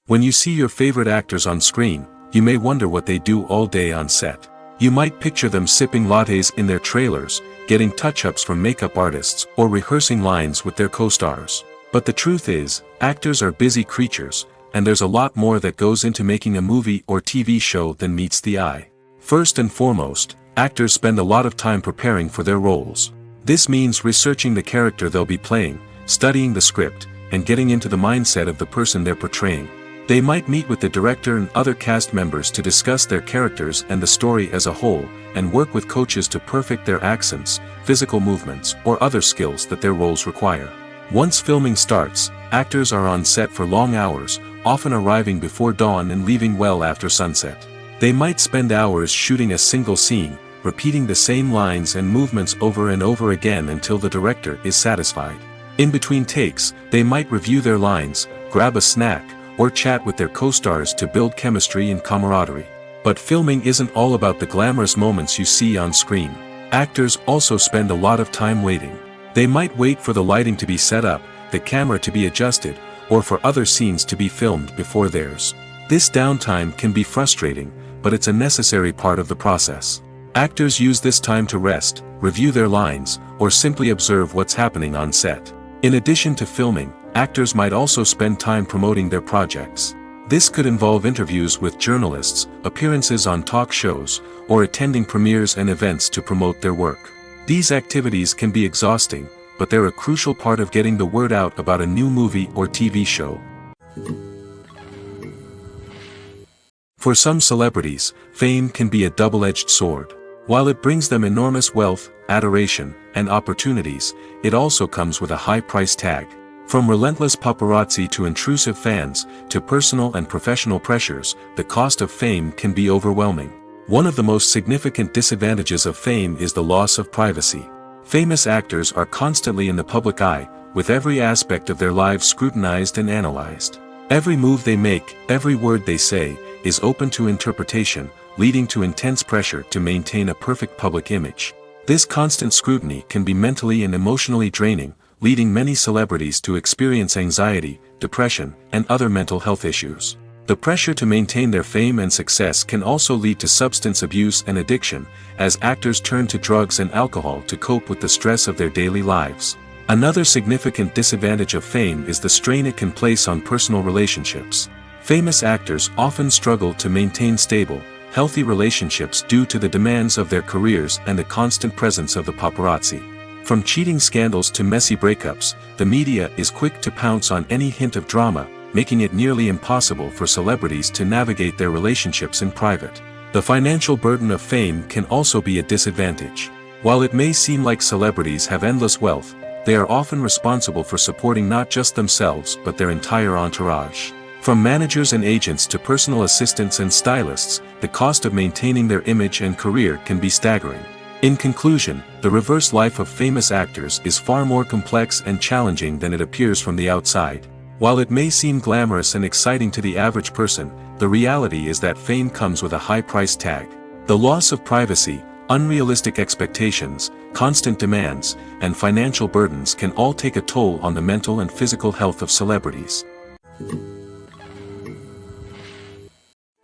When you see your favorite actors on screen, you may wonder what they do all day on set. You might picture them sipping lattes in their trailers, getting touch-ups from makeup artists, or rehearsing lines with their co-stars. But the truth is, actors are busy creatures, and there's a lot more that goes into making a movie or TV show than meets the eye. First and foremost, actors spend a lot of time preparing for their roles. This means researching the character they'll be playing, studying the script, and getting into the mindset of the person they're portraying. They might meet with the director and other cast members to discuss their characters and the story as a whole, and work with coaches to perfect their accents, physical movements, or other skills that their roles require. Once filming starts, actors are on set for long hours, often arriving before dawn and leaving well after sunset. They might spend hours shooting a single scene, repeating the same lines and movements over and over again until the director is satisfied. In between takes, they might review their lines, grab a snack, or chat with their co-stars to build chemistry and camaraderie. But filming isn't all about the glamorous moments you see on screen. Actors also spend a lot of time waiting. They might wait for the lighting to be set up, the camera to be adjusted, or for other scenes to be filmed before theirs. This downtime can be frustrating, but it's a necessary part of the process. Actors use this time to rest, review their lines, or simply observe what's happening on set. In addition to filming, actors might also spend time promoting their projects. This could involve interviews with journalists, appearances on talk shows, or attending premieres and events to promote their work. These activities can be exhausting, but they're a crucial part of getting the word out about a new movie or TV show. For some celebrities, fame can be a double-edged sword. While it brings them enormous wealth, adoration, and opportunities, it also comes with a high price tag. From relentless paparazzi to intrusive fans, to personal and professional pressures, the cost of fame can be overwhelming. One of the most significant disadvantages of fame is the loss of privacy. Famous actors are constantly in the public eye, with every aspect of their lives scrutinized and analyzed. Every move they make, every word they say, is open to interpretation, leading to intense pressure to maintain a perfect public image. This constant scrutiny can be mentally and emotionally draining, leading many celebrities to experience anxiety, depression, and other mental health issues. The pressure to maintain their fame and success can also lead to substance abuse and addiction, as actors turn to drugs and alcohol to cope with the stress of their daily lives. Another significant disadvantage of fame is the strain it can place on personal relationships. Famous actors often struggle to maintain stable, healthy relationships due to the demands of their careers and the constant presence of the paparazzi. From cheating scandals to messy breakups, the media is quick to pounce on any hint of drama, making it nearly impossible for celebrities to navigate their relationships in private. The financial burden of fame can also be a disadvantage. While it may seem like celebrities have endless wealth, they are often responsible for supporting not just themselves but their entire entourage. From managers and agents to personal assistants and stylists, the cost of maintaining their image and career can be staggering. In conclusion, the reverse life of famous actors is far more complex and challenging than it appears from the outside. While it may seem glamorous and exciting to the average person, the reality is that fame comes with a high price tag. The loss of privacy, unrealistic expectations, constant demands, and financial burdens can all take a toll on the mental and physical health of celebrities.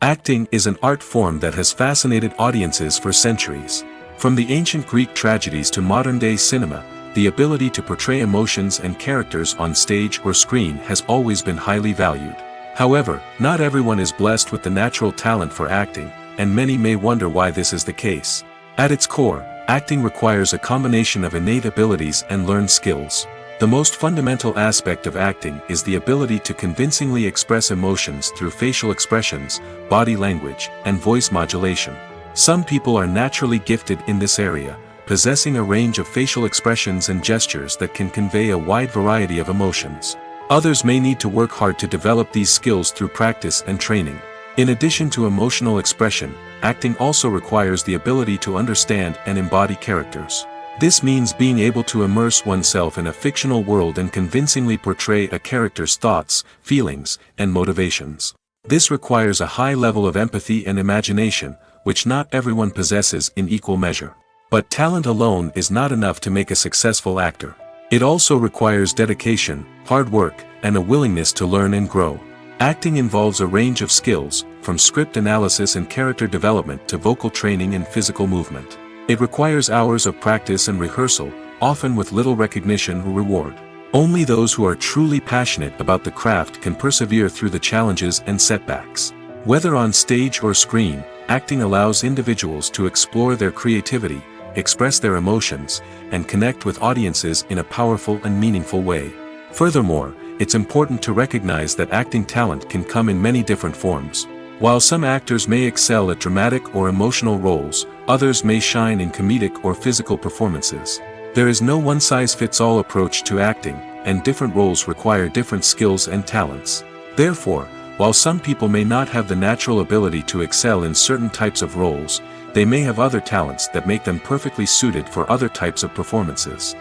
Acting is an art form that has fascinated audiences for centuries. From the ancient Greek tragedies to modern-day cinema, the ability to portray emotions and characters on stage or screen has always been highly valued. However, not everyone is blessed with the natural talent for acting, and many may wonder why this is the case. At its core, acting requires a combination of innate abilities and learned skills. The most fundamental aspect of acting is the ability to convincingly express emotions through facial expressions, body language, and voice modulation. Some people are naturally gifted in this area, possessing a range of facial expressions and gestures that can convey a wide variety of emotions. Others may need to work hard to develop these skills through practice and training. In addition to emotional expression, acting also requires the ability to understand and embody characters. This means being able to immerse oneself in a fictional world and convincingly portray a character's thoughts, feelings, and motivations. This requires a high level of empathy and imagination, which not everyone possesses in equal measure. But talent alone is not enough to make a successful actor. It also requires dedication, hard work, and a willingness to learn and grow. Acting involves a range of skills, from script analysis and character development to vocal training and physical movement. It requires hours of practice and rehearsal, often with little recognition or reward. Only those who are truly passionate about the craft can persevere through the challenges and setbacks. Whether on stage or screen, acting allows individuals to explore their creativity, express their emotions, and connect with audiences in a powerful and meaningful way. Furthermore, it's important to recognize that acting talent can come in many different forms. While some actors may excel at dramatic or emotional roles, others may shine in comedic or physical performances. There is no one-size-fits-all approach to acting, and different roles require different skills and talents. Therefore, while some people may not have the natural ability to excel in certain types of roles, they may have other talents that make them perfectly suited for other types of performances.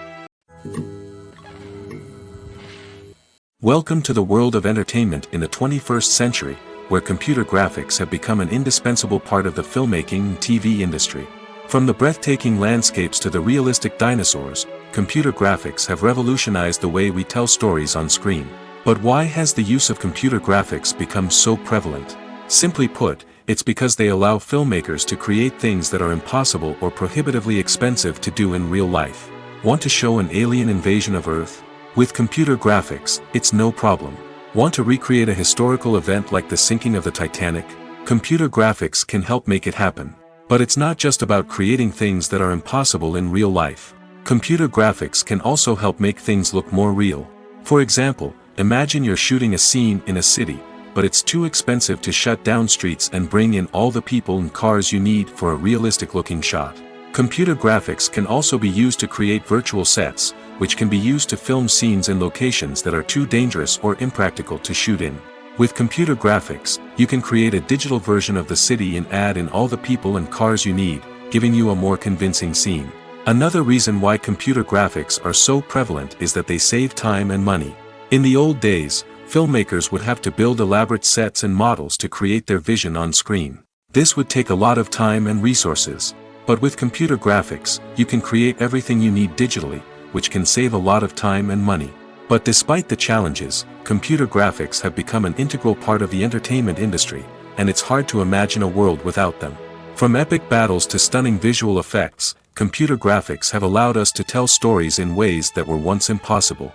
Welcome to the world of entertainment in the 21st century, where computer graphics have become an indispensable part of the filmmaking and TV industry. From the breathtaking landscapes to the realistic dinosaurs, computer graphics have revolutionized the way we tell stories on screen. But why has the use of computer graphics become so prevalent? Simply put, it's because they allow filmmakers to create things that are impossible or prohibitively expensive to do in real life. Want to show an alien invasion of Earth? With computer graphics, it's no problem. Want to recreate a historical event like the sinking of the Titanic? Computer graphics can help make it happen. But it's not just about creating things that are impossible in real life. Computer graphics can also help make things look more real. For example, imagine you're shooting a scene in a city, but it's too expensive to shut down streets and bring in all the people and cars you need for a realistic-looking shot. Computer graphics can also be used to create virtual sets, which can be used to film scenes in locations that are too dangerous or impractical to shoot in. With computer graphics, you can create a digital version of the city and add in all the people and cars you need, giving you a more convincing scene. Another reason why computer graphics are so prevalent is that they save time and money. In the old days, filmmakers would have to build elaborate sets and models to create their vision on screen. This would take a lot of time and resources. But with computer graphics, you can create everything you need digitally, which can save a lot of time and money. But despite the challenges, computer graphics have become an integral part of the entertainment industry, and it's hard to imagine a world without them. From epic battles to stunning visual effects, computer graphics have allowed us to tell stories in ways that were once impossible.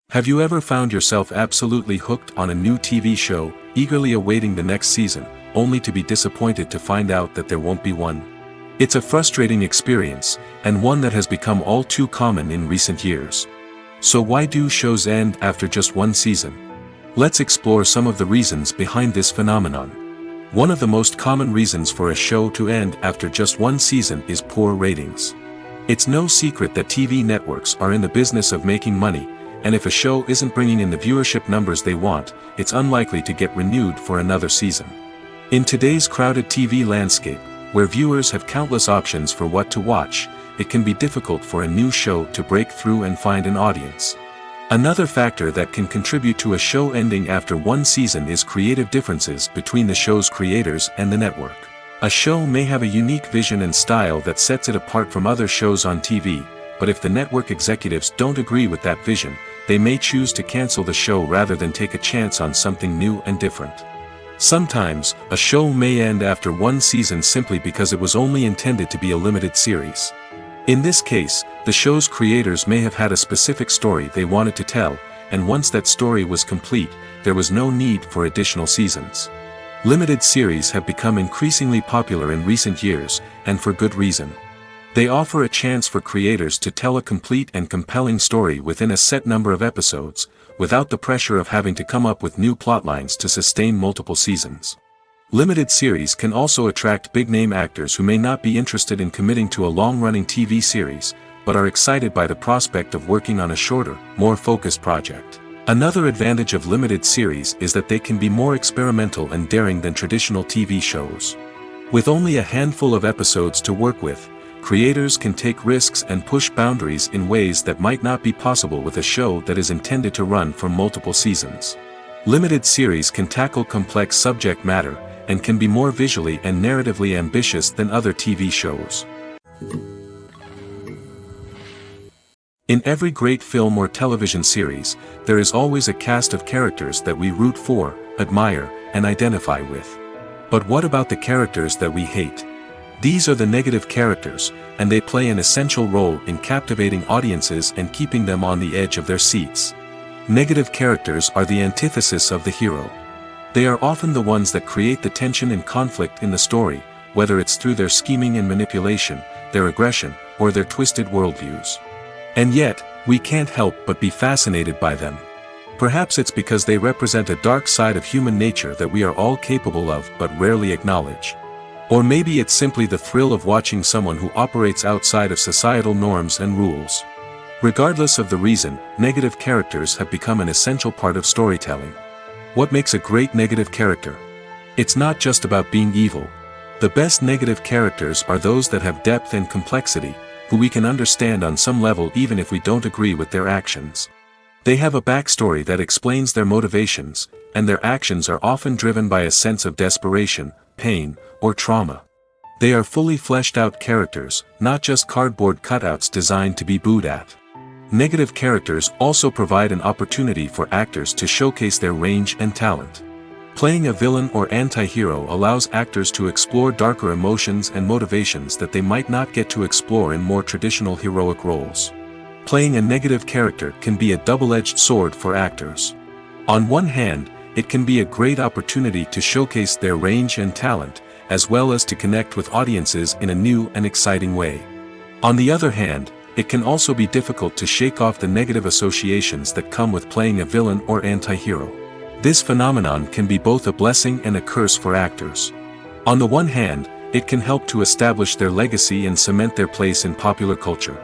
Have you ever found yourself absolutely hooked on a new TV show, eagerly awaiting the next season, only to be disappointed to find out that there won't be one? It's a frustrating experience, and one that has become all too common in recent years. So why do shows end after just one season? Let's explore some of the reasons behind this phenomenon. One of the most common reasons for a show to end after just one season is poor ratings. It's no secret that TV networks are in the business of making money, and if a show isn't bringing in the viewership numbers they want, it's unlikely to get renewed for another season. In today's crowded TV landscape, where viewers have countless options for what to watch, it can be difficult for a new show to break through and find an audience. Another factor that can contribute to a show ending after one season is creative differences between the show's creators and the network. A show may have a unique vision and style that sets it apart from other shows on TV, but if the network executives don't agree with that vision, they may choose to cancel the show rather than take a chance on something new and different. Sometimes, a show may end after one season simply because it was only intended to be a limited series. In this case, the show's creators may have had a specific story they wanted to tell, and once that story was complete, there was no need for additional seasons. Limited series have become increasingly popular in recent years, and for good reason. They offer a chance for creators to tell a complete and compelling story within a set number of episodes, without the pressure of having to come up with new plotlines to sustain multiple seasons. Limited series can also attract big-name actors who may not be interested in committing to a long-running TV series, but are excited by the prospect of working on a shorter, more focused project. Another advantage of limited series is that they can be more experimental and daring than traditional TV shows. With only a handful of episodes to work with, creators can take risks and push boundaries in ways that might not be possible with a show that is intended to run for multiple seasons. Limited series can tackle complex subject matter, and can be more visually and narratively ambitious than other TV shows. In every great film or television series, there is always a cast of characters that we root for, admire, and identify with. But what about the characters that we hate? These are the negative characters, and they play an essential role in captivating audiences and keeping them on the edge of their seats. Negative characters are the antithesis of the hero. They are often the ones that create the tension and conflict in the story, whether it's through their scheming and manipulation, their aggression, or their twisted worldviews. And yet, we can't help but be fascinated by them. Perhaps it's because they represent a dark side of human nature that we are all capable of but rarely acknowledge. Or maybe it's simply the thrill of watching someone who operates outside of societal norms and rules. Regardless of the reason, negative characters have become an essential part of storytelling. What makes a great negative character? It's not just about being evil. The best negative characters are those that have depth and complexity, who we can understand on some level even if we don't agree with their actions. They have a backstory that explains their motivations, and their actions are often driven by a sense of desperation, pain, or trauma. They are fully fleshed out characters, not just cardboard cutouts designed to be booed at. Negative characters also provide an opportunity for actors to showcase their range and talent. Playing a villain or anti-hero allows actors to explore darker emotions and motivations that they might not get to explore in more traditional heroic roles. Playing a negative character can be a double-edged sword for actors. On one hand, it can be a great opportunity to showcase their range and talent, as well as to connect with audiences in a new and exciting way. On the other hand, it can also be difficult to shake off the negative associations that come with playing a villain or anti-hero. This phenomenon can be both a blessing and a curse for actors. On the one hand, it can help to establish their legacy and cement their place in popular culture.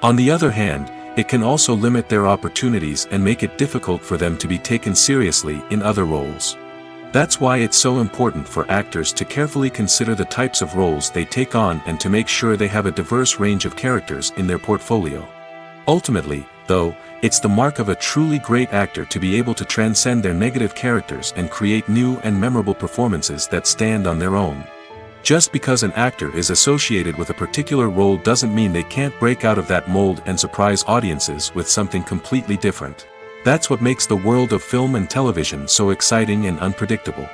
On the other hand, it can also limit their opportunities and make it difficult for them to be taken seriously in other roles. That's why it's so important for actors to carefully consider the types of roles they take on and to make sure they have a diverse range of characters in their portfolio. Ultimately, though, it's the mark of a truly great actor to be able to transcend their negative characters and create new and memorable performances that stand on their own. Just because an actor is associated with a particular role doesn't mean they can't break out of that mold and surprise audiences with something completely different. That's what makes the world of film and television so exciting and unpredictable.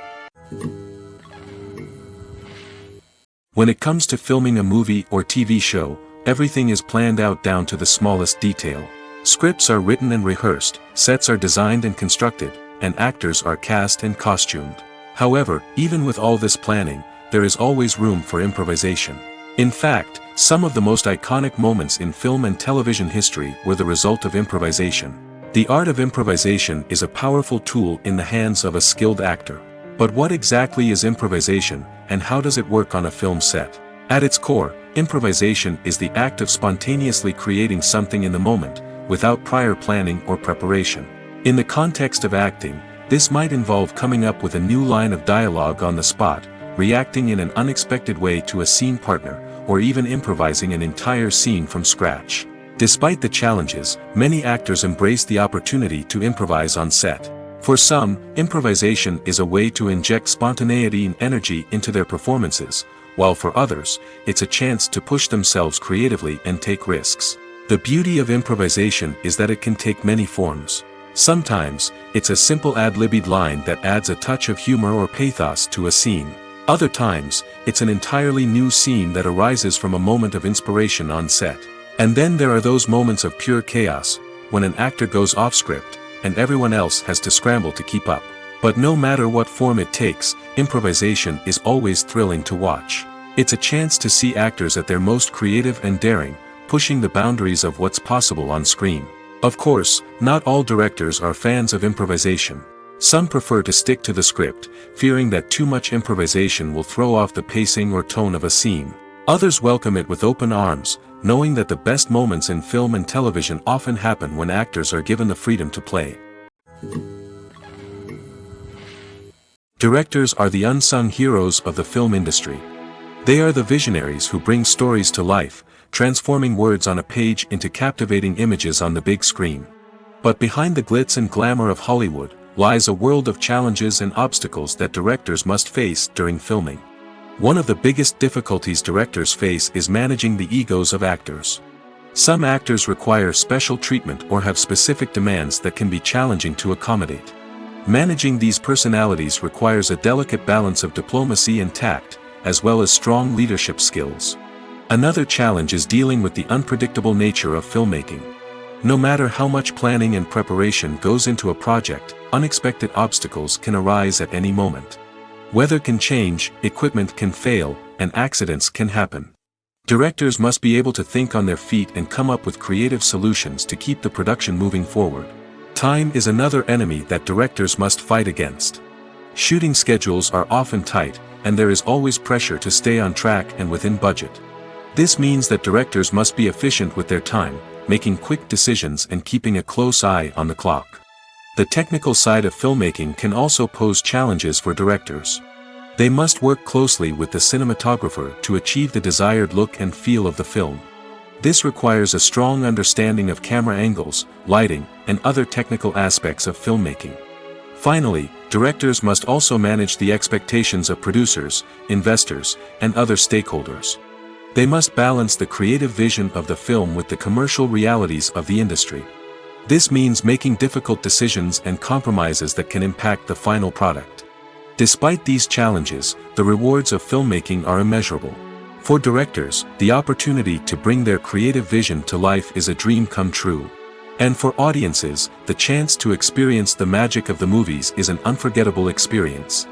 When it comes to filming a movie or TV show, everything is planned out down to the smallest detail. Scripts are written and rehearsed, sets are designed and constructed, and actors are cast and costumed. However, even with all this planning, there is always room for improvisation. In fact, some of the most iconic moments in film and television history were the result of improvisation. The art of improvisation is a powerful tool in the hands of a skilled actor. But what exactly is improvisation, and how does it work on a film set? At its core, improvisation is the act of spontaneously creating something in the moment, without prior planning or preparation. In the context of acting, this might involve coming up with a new line of dialogue on the spot, reacting in an unexpected way to a scene partner, or even improvising an entire scene from scratch. Despite the challenges, many actors embrace the opportunity to improvise on set. For some, improvisation is a way to inject spontaneity and energy into their performances, while for others, it's a chance to push themselves creatively and take risks. The beauty of improvisation is that it can take many forms. Sometimes, it's a simple ad-libbed line that adds a touch of humor or pathos to a scene. Other times, it's an entirely new scene that arises from a moment of inspiration on set. And then there are those moments of pure chaos, when an actor goes off script, and everyone else has to scramble to keep up. But no matter what form it takes, improvisation is always thrilling to watch. It's a chance to see actors at their most creative and daring, pushing the boundaries of what's possible on screen. Of course, not all directors are fans of improvisation. Some prefer to stick to the script, fearing that too much improvisation will throw off the pacing or tone of a scene. Others welcome it with open arms, knowing that the best moments in film and television often happen when actors are given the freedom to play. Directors are the unsung heroes of the film industry. They are the visionaries who bring stories to life, transforming words on a page into captivating images on the big screen. But behind the glitz and glamour of Hollywood, lies a world of challenges and obstacles that directors must face during filming. One of the biggest difficulties directors face is managing the egos of actors. Some actors require special treatment or have specific demands that can be challenging to accommodate. Managing these personalities requires a delicate balance of diplomacy and tact, as well as strong leadership skills. Another challenge is dealing with the unpredictable nature of filmmaking. No matter how much planning and preparation goes into a project, unexpected obstacles can arise at any moment. Weather can change, equipment can fail, and accidents can happen. Directors must be able to think on their feet and come up with creative solutions to keep the production moving forward. Time is another enemy that directors must fight against. Shooting schedules are often tight, and there is always pressure to stay on track and within budget. This means that directors must be efficient with their time, making quick decisions and keeping a close eye on the clock. The technical side of filmmaking can also pose challenges for directors. They must work closely with the cinematographer to achieve the desired look and feel of the film. This requires a strong understanding of camera angles, lighting, and other technical aspects of filmmaking. Finally, directors must also manage the expectations of producers, investors, and other stakeholders. They must balance the creative vision of the film with the commercial realities of the industry. This means making difficult decisions and compromises that can impact the final product. Despite these challenges, the rewards of filmmaking are immeasurable. For directors, the opportunity to bring their creative vision to life is a dream come true. And for audiences, the chance to experience the magic of the movies is an unforgettable experience.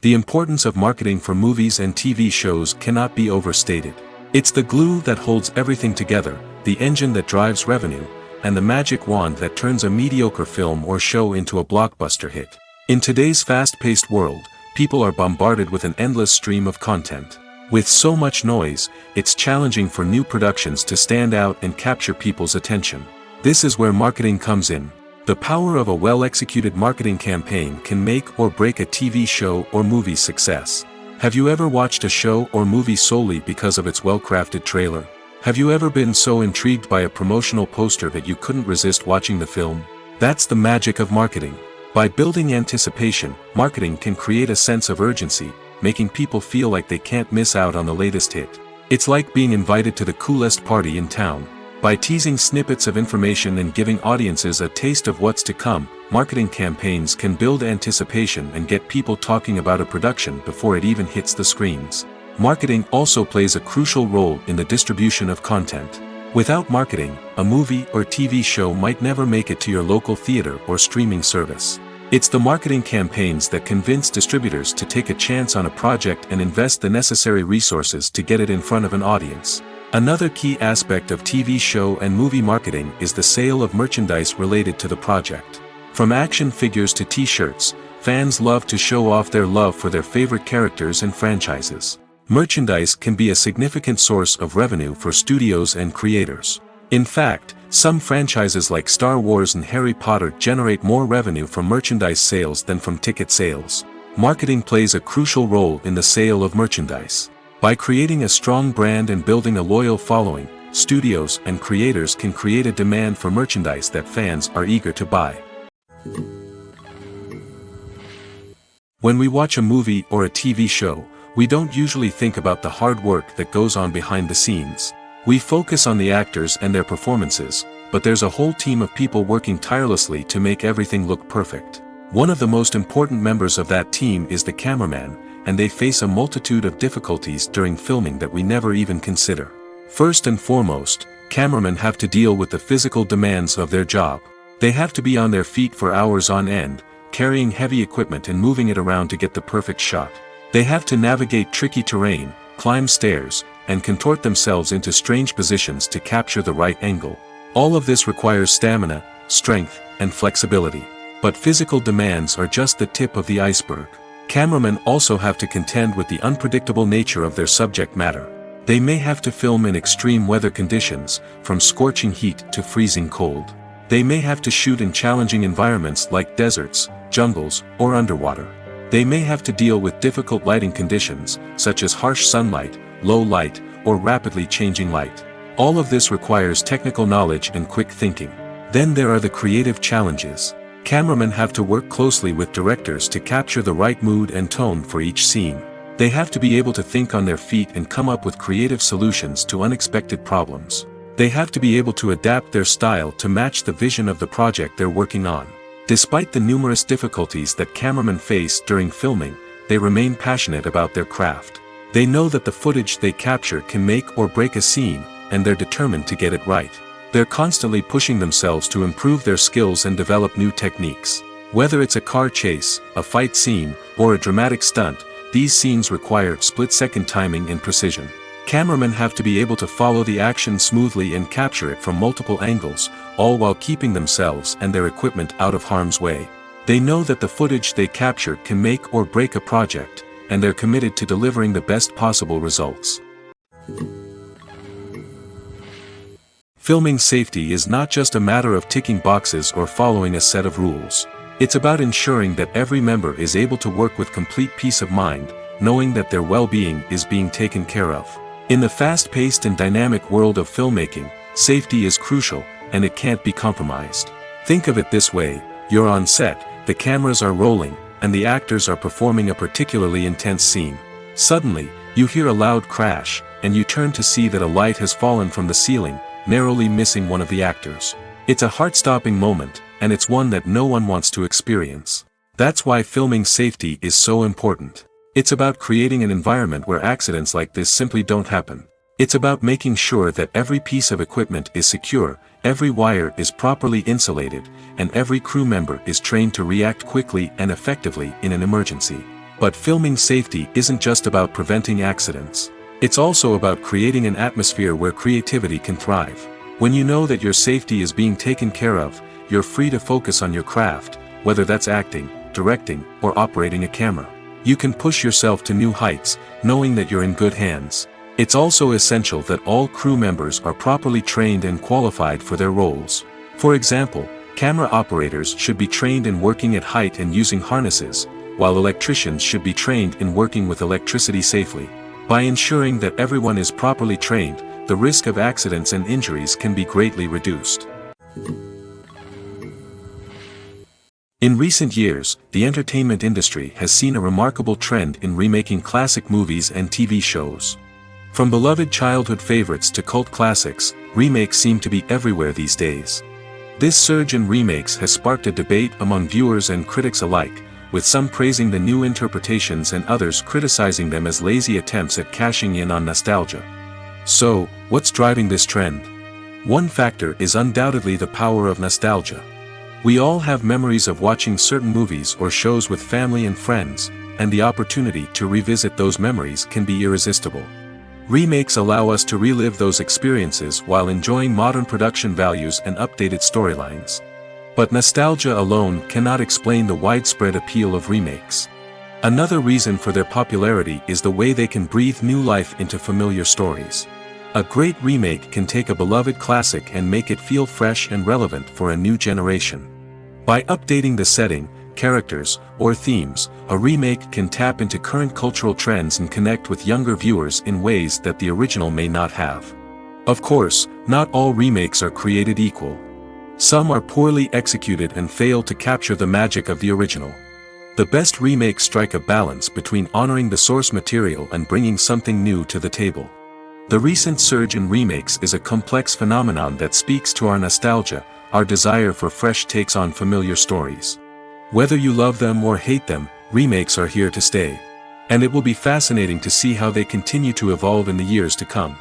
The importance of marketing for movies and TV shows cannot be overstated. It's the glue that holds everything together, the engine that drives revenue, and the magic wand that turns a mediocre film or show into a blockbuster hit. In today's fast-paced world, people are bombarded with an endless stream of content. With so much noise, it's challenging for new productions to stand out and capture people's attention. This is where marketing comes in. The power of a well-executed marketing campaign can make or break a TV show or movie's success. Have you ever watched a show or movie solely because of its well-crafted trailer? Have you ever been so intrigued by a promotional poster that you couldn't resist watching the film? That's the magic of marketing. By building anticipation, marketing can create a sense of urgency, making people feel like they can't miss out on the latest hit. It's like being invited to the coolest party in town. By teasing snippets of information and giving audiences a taste of what's to come, marketing campaigns can build anticipation and get people talking about a production before it even hits the screens. Marketing also plays a crucial role in the distribution of content. Without marketing, a movie or TV show might never make it to your local theater or streaming service. It's the marketing campaigns that convince distributors to take a chance on a project and invest the necessary resources to get it in front of an audience. Another key aspect of TV show and movie marketing is the sale of merchandise related to the project. From action figures to t-shirts, fans love to show off their love for their favorite characters and franchises. Merchandise can be a significant source of revenue for studios and creators. In fact, some franchises like Star Wars and Harry Potter generate more revenue from merchandise sales than from ticket sales. Marketing plays a crucial role in the sale of merchandise. By creating a strong brand and building a loyal following, studios and creators can create a demand for merchandise that fans are eager to buy. When we watch a movie or a TV show, we don't usually think about the hard work that goes on behind the scenes. We focus on the actors and their performances, but there's a whole team of people working tirelessly to make everything look perfect. One of the most important members of that team is the cameraman, and they face a multitude of difficulties during filming that we never even consider. First and foremost, cameramen have to deal with the physical demands of their job. They have to be on their feet for hours on end, carrying heavy equipment and moving it around to get the perfect shot. They have to navigate tricky terrain, climb stairs, and contort themselves into strange positions to capture the right angle. All of this requires stamina, strength, and flexibility. But physical demands are just the tip of the iceberg. Cameramen also have to contend with the unpredictable nature of their subject matter. They may have to film in extreme weather conditions, from scorching heat to freezing cold. They may have to shoot in challenging environments like deserts, jungles, or underwater. They may have to deal with difficult lighting conditions, such as harsh sunlight, low light, or rapidly changing light. All of this requires technical knowledge and quick thinking. Then there are the creative challenges. Cameramen have to work closely with directors to capture the right mood and tone for each scene. They have to be able to think on their feet and come up with creative solutions to unexpected problems. They have to be able to adapt their style to match the vision of the project they're working on. Despite the numerous difficulties that cameramen face during filming, they remain passionate about their craft. They know that the footage they capture can make or break a scene, and they're determined to get it right. They're constantly pushing themselves to improve their skills and develop new techniques. Whether it's a car chase, a fight scene, or a dramatic stunt, these scenes require split-second timing and precision. Cameramen have to be able to follow the action smoothly and capture it from multiple angles, all while keeping themselves and their equipment out of harm's way. They know that the footage they capture can make or break a project, and they're committed to delivering the best possible results. Filming safety is not just a matter of ticking boxes or following a set of rules. It's about ensuring that every member is able to work with complete peace of mind, knowing that their well-being is being taken care of. In the fast-paced and dynamic world of filmmaking, safety is crucial, and it can't be compromised. Think of it this way: you're on set, the cameras are rolling, and the actors are performing a particularly intense scene. Suddenly, you hear a loud crash, and you turn to see that a light has fallen from the ceiling, narrowly missing one of the actors. It's a heart-stopping moment, and it's one that no one wants to experience. That's why filming safety is so important. It's about creating an environment where accidents like this simply don't happen. It's about making sure that every piece of equipment is secure, every wire is properly insulated, and every crew member is trained to react quickly and effectively in an emergency. But filming safety isn't just about preventing accidents. It's also about creating an atmosphere where creativity can thrive. When you know that your safety is being taken care of, you're free to focus on your craft, whether that's acting, directing, or operating a camera. You can push yourself to new heights, knowing that you're in good hands. It's also essential that all crew members are properly trained and qualified for their roles. For example, camera operators should be trained in working at height and using harnesses, while electricians should be trained in working with electricity safely. By ensuring that everyone is properly trained, the risk of accidents and injuries can be greatly reduced. In recent years, the entertainment industry has seen a remarkable trend in remaking classic movies and TV shows. From beloved childhood favorites to cult classics, remakes seem to be everywhere these days. This surge in remakes has sparked a debate among viewers and critics alike, with some praising the new interpretations and others criticizing them as lazy attempts at cashing in on nostalgia. So, what's driving this trend? One factor is undoubtedly the power of nostalgia. We all have memories of watching certain movies or shows with family and friends, and the opportunity to revisit those memories can be irresistible. Remakes allow us to relive those experiences while enjoying modern production values and updated storylines. But nostalgia alone cannot explain the widespread appeal of remakes. Another reason for their popularity is the way they can breathe new life into familiar stories. A great remake can take a beloved classic and make it feel fresh and relevant for a new generation. By updating the setting, characters, or themes, a remake can tap into current cultural trends and connect with younger viewers in ways that the original may not have. Of course, not all remakes are created equal. Some are poorly executed and fail to capture the magic of the original. The best remakes strike a balance between honoring the source material and bringing something new to the table. The recent surge in remakes is a complex phenomenon that speaks to our nostalgia, our desire for fresh takes on familiar stories. Whether you love them or hate them, remakes are here to stay. And it will be fascinating to see how they continue to evolve in the years to come.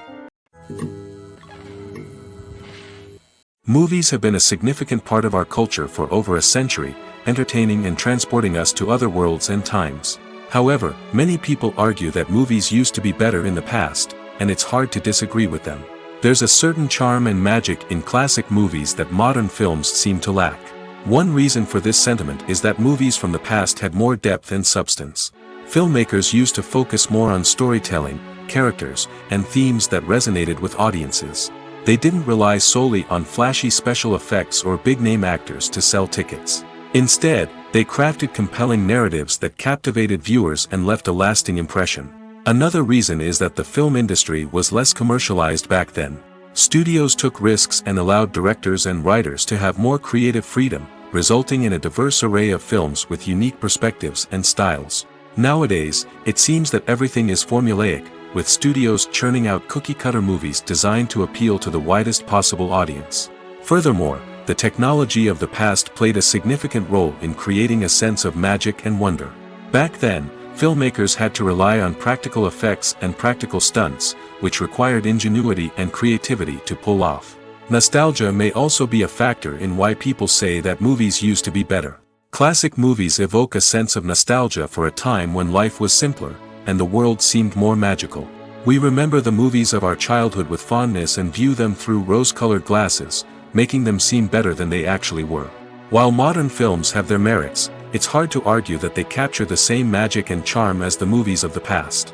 Movies have been a significant part of our culture for over a century, entertaining and transporting us to other worlds and times. However, many people argue that movies used to be better in the past, and it's hard to disagree with them. There's a certain charm and magic in classic movies that modern films seem to lack. One reason for this sentiment is that movies from the past had more depth and substance. Filmmakers used to focus more on storytelling, characters, and themes that resonated with audiences. They didn't rely solely on flashy special effects or big-name actors to sell tickets. Instead, they crafted compelling narratives that captivated viewers and left a lasting impression. Another reason is that the film industry was less commercialized back then. Studios took risks and allowed directors and writers to have more creative freedom, resulting in a diverse array of films with unique perspectives and styles. Nowadays, it seems that everything is formulaic, with studios churning out cookie-cutter movies designed to appeal to the widest possible audience. Furthermore, the technology of the past played a significant role in creating a sense of magic and wonder. Back then, filmmakers had to rely on practical effects and practical stunts, which required ingenuity and creativity to pull off. Nostalgia may also be a factor in why people say that movies used to be better. Classic movies evoke a sense of nostalgia for a time when life was simpler, and the world seemed more magical. We remember the movies of our childhood with fondness and view them through rose-colored glasses, making them seem better than they actually were. While modern films have their merits, it's hard to argue that they capture the same magic and charm as the movies of the past.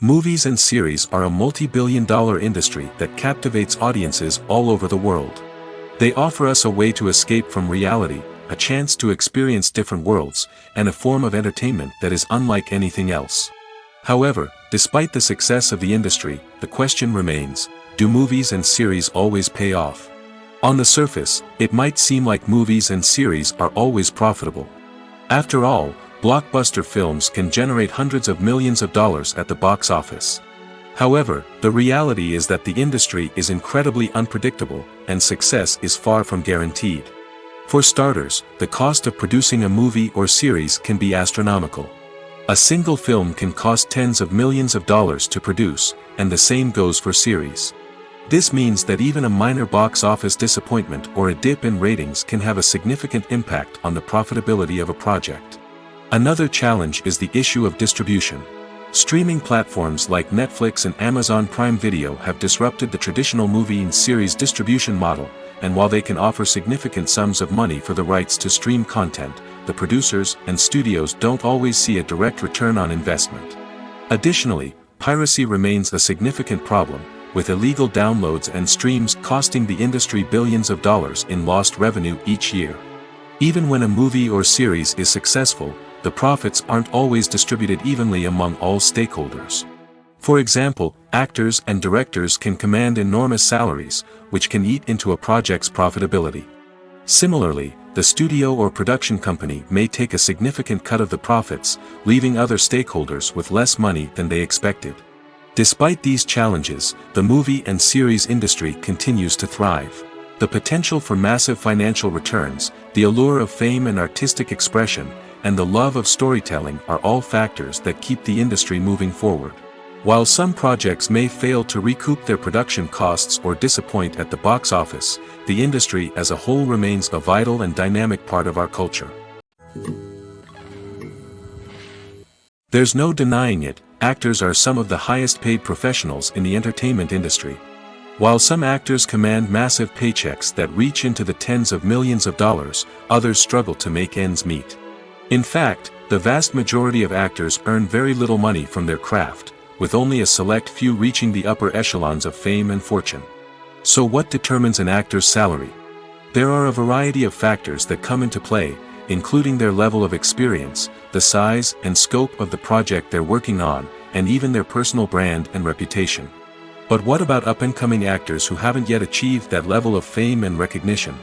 Movies and series are a multi-billion-dollar industry that captivates audiences all over the world. They offer us a way to escape from reality, a chance to experience different worlds, and a form of entertainment that is unlike anything else. However, despite the success of the industry, the question remains, do movies and series always pay off? On the surface, it might seem like movies and series are always profitable. After all, blockbuster films can generate hundreds of millions of dollars at the box office. However, the reality is that the industry is incredibly unpredictable, and success is far from guaranteed. For starters, the cost of producing a movie or series can be astronomical. A single film can cost tens of millions of dollars to produce, and the same goes for series. This means that even a minor box office disappointment or a dip in ratings can have a significant impact on the profitability of a project. Another challenge is the issue of distribution. Streaming platforms like Netflix and Amazon Prime Video have disrupted the traditional movie and series distribution model, and while they can offer significant sums of money for the rights to stream content, the producers and studios don't always see a direct return on investment. Additionally, piracy remains a significant problem, with illegal downloads and streams costing the industry billions of dollars in lost revenue each year. Even when a movie or series is successful, the profits aren't always distributed evenly among all stakeholders. For example, actors and directors can command enormous salaries, which can eat into a project's profitability. Similarly, the studio or production company may take a significant cut of the profits, leaving other stakeholders with less money than they expected. Despite these challenges, the movie and series industry continues to thrive. The potential for massive financial returns, the allure of fame and artistic expression, and the love of storytelling are all factors that keep the industry moving forward. While some projects may fail to recoup their production costs or disappoint at the box office, the industry as a whole remains a vital and dynamic part of our culture. There's no denying it, actors are some of the highest paid professionals in the entertainment industry. While some actors command massive paychecks that reach into the tens of millions of dollars, others struggle to make ends meet. In fact, the vast majority of actors earn very little money from their craft, with only a select few reaching the upper echelons of fame and fortune. So what determines an actor's salary? There are a variety of factors that come into play, including their level of experience, the size and scope of the project they're working on, and even their personal brand and reputation. But what about up-and-coming actors who haven't yet achieved that level of fame and recognition?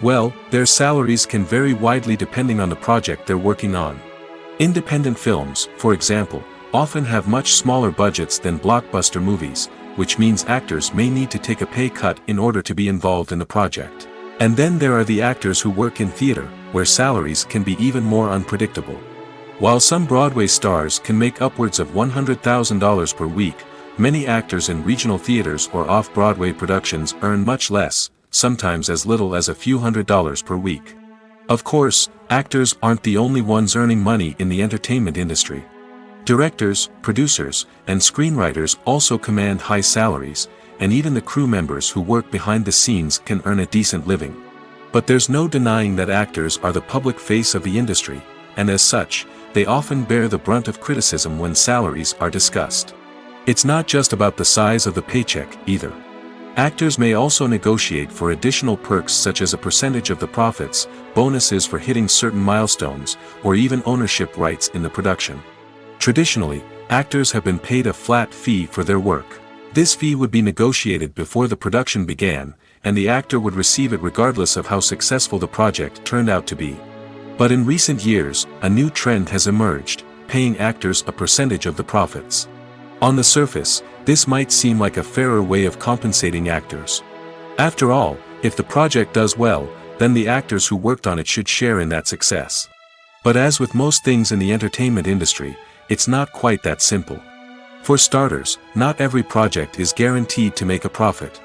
Well, their salaries can vary widely depending on the project they're working on. Independent films, for example, often have much smaller budgets than blockbuster movies, which means actors may need to take a pay cut in order to be involved in the project. And then there are the actors who work in theater, where salaries can be even more unpredictable. While some Broadway stars can make upwards of $100,000 per week, many actors in regional theaters or off-Broadway productions earn much less, sometimes as little as a few $100s per week. Of course, actors aren't the only ones earning money in the entertainment industry. Directors, producers, and screenwriters also command high salaries, and even the crew members who work behind the scenes can earn a decent living. But there's no denying that actors are the public face of the industry, and as such, they often bear the brunt of criticism when salaries are discussed. It's not just about the size of the paycheck, either. Actors may also negotiate for additional perks such as a percentage of the profits, bonuses for hitting certain milestones, or even ownership rights in the production. Traditionally, actors have been paid a flat fee for their work. This fee would be negotiated before the production began, and the actor would receive it regardless of how successful the project turned out to be. But in recent years, a new trend has emerged, paying actors a percentage of the profits. On the surface, this might seem like a fairer way of compensating actors. After all, if the project does well, then the actors who worked on it should share in that success. But as with most things in the entertainment industry, it's not quite that simple. For starters, not every project is guaranteed to make a profit.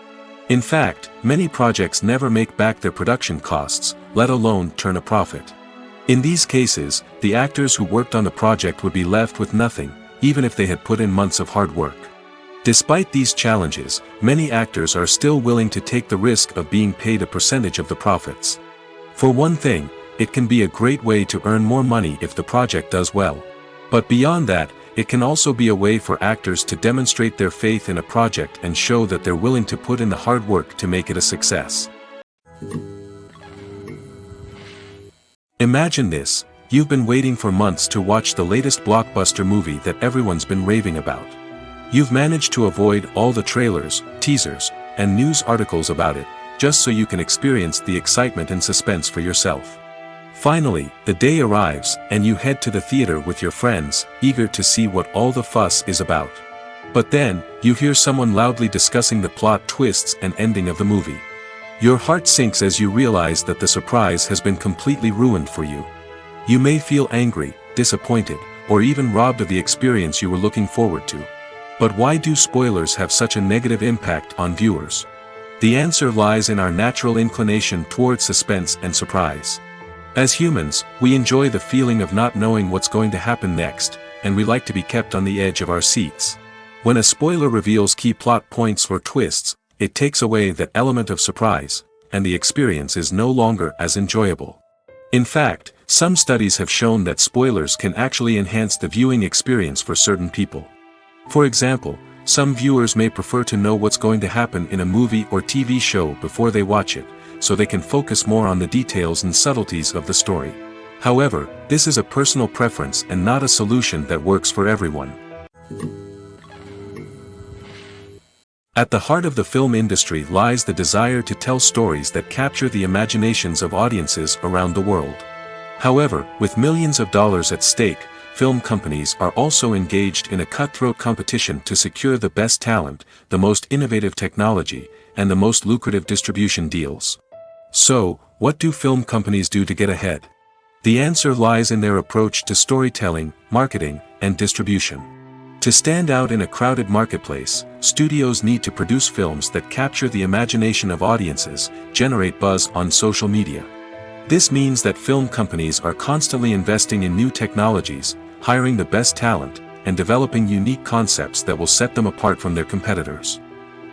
In fact, many projects never make back their production costs, let alone turn a profit. In these cases, the actors who worked on the project would be left with nothing, even if they had put in months of hard work. Despite these challenges, many actors are still willing to take the risk of being paid a percentage of the profits. For one thing, it can be a great way to earn more money if the project does well. But beyond that, it can also be a way for actors to demonstrate their faith in a project and show that they're willing to put in the hard work to make it a success. Imagine this. You've been waiting for months to watch the latest blockbuster movie that everyone's been raving about. You've managed to avoid all the trailers, teasers, and news articles about it, just so you can experience the excitement and suspense for yourself. Finally, the day arrives, and you head to the theater with your friends, eager to see what all the fuss is about. But then, you hear someone loudly discussing the plot twists and ending of the movie. Your heart sinks as you realize that the surprise has been completely ruined for you. You may feel angry, disappointed, or even robbed of the experience you were looking forward to. But why do spoilers have such a negative impact on viewers? The answer lies in our natural inclination toward suspense and surprise. As humans, we enjoy the feeling of not knowing what's going to happen next, and we like to be kept on the edge of our seats. When a spoiler reveals key plot points or twists, it takes away that element of surprise, and the experience is no longer as enjoyable. In fact, some studies have shown that spoilers can actually enhance the viewing experience for certain people. For example, some viewers may prefer to know what's going to happen in a movie or TV show before they watch it, so they can focus more on the details and subtleties of the story. However, this is a personal preference and not a solution that works for everyone. At the heart of the film industry lies the desire to tell stories that capture the imaginations of audiences around the world. However, with millions of dollars at stake, film companies are also engaged in a cutthroat competition to secure the best talent, the most innovative technology, and the most lucrative distribution deals. So, what do film companies do to get ahead? The answer lies in their approach to storytelling, marketing, and distribution. To stand out in a crowded marketplace, studios need to produce films that capture the imagination of audiences, generate buzz on social media. This means that film companies are constantly investing in new technologies, hiring the best talent, and developing unique concepts that will set them apart from their competitors.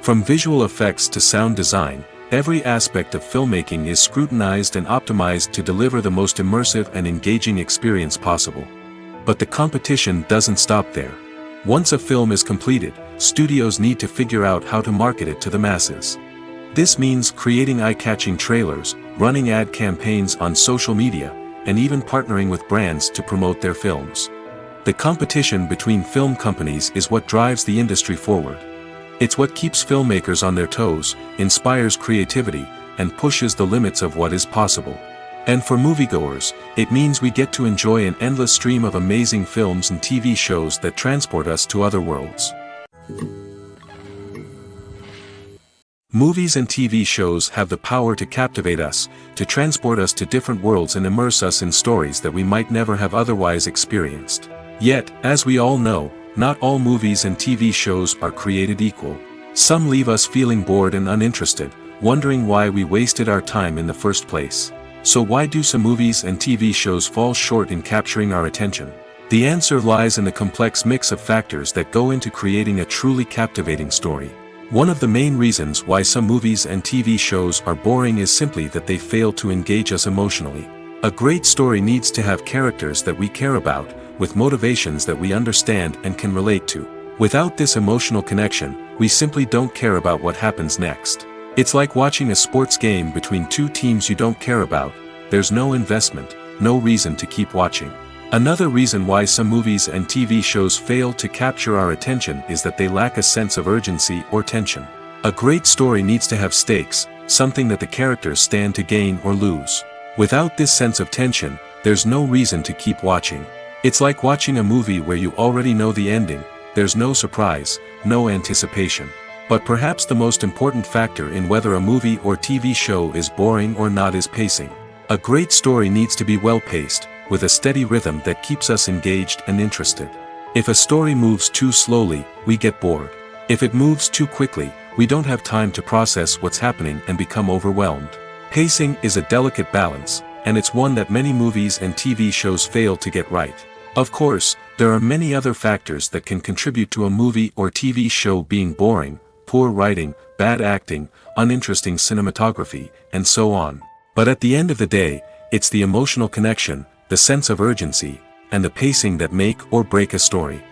From visual effects to sound design, every aspect of filmmaking is scrutinized and optimized to deliver the most immersive and engaging experience possible. But the competition doesn't stop there. Once a film is completed, studios need to figure out how to market it to the masses. This means creating eye-catching trailers, running ad campaigns on social media, and even partnering with brands to promote their films. The competition between film companies is what drives the industry forward. It's what keeps filmmakers on their toes, inspires creativity, and pushes the limits of what is possible. And for moviegoers, it means we get to enjoy an endless stream of amazing films and TV shows that transport us to other worlds. Movies and TV shows have the power to captivate us, to transport us to different worlds and immerse us in stories that we might never have otherwise experienced. Yet, as we all know, not all movies and TV shows are created equal. Some leave us feeling bored and uninterested, wondering why we wasted our time in the first place. So why do some movies and TV shows fall short in capturing our attention? The answer lies in the complex mix of factors that go into creating a truly captivating story. One of the main reasons why some movies and TV shows are boring is simply that they fail to engage us emotionally. A great story needs to have characters that we care about, with motivations that we understand and can relate to. Without this emotional connection, we simply don't care about what happens next. It's like watching a sports game between two teams you don't care about. There's no investment, no reason to keep watching. Another reason why some movies and TV shows fail to capture our attention is that they lack a sense of urgency or tension. A great story needs to have stakes, something that the characters stand to gain or lose. Without this sense of tension, there's no reason to keep watching. It's like watching a movie where you already know the ending. There's no surprise, no anticipation. But perhaps the most important factor in whether a movie or TV show is boring or not is pacing. A great story needs to be well-paced, with a steady rhythm that keeps us engaged and interested. If a story moves too slowly, we get bored. If it moves too quickly, we don't have time to process what's happening and become overwhelmed. Pacing is a delicate balance, and it's one that many movies and TV shows fail to get right. Of course, there are many other factors that can contribute to a movie or TV show being boring: poor writing, bad acting, uninteresting cinematography, and so on. But at the end of the day, it's the emotional connection, the sense of urgency, and the pacing that make or break a story.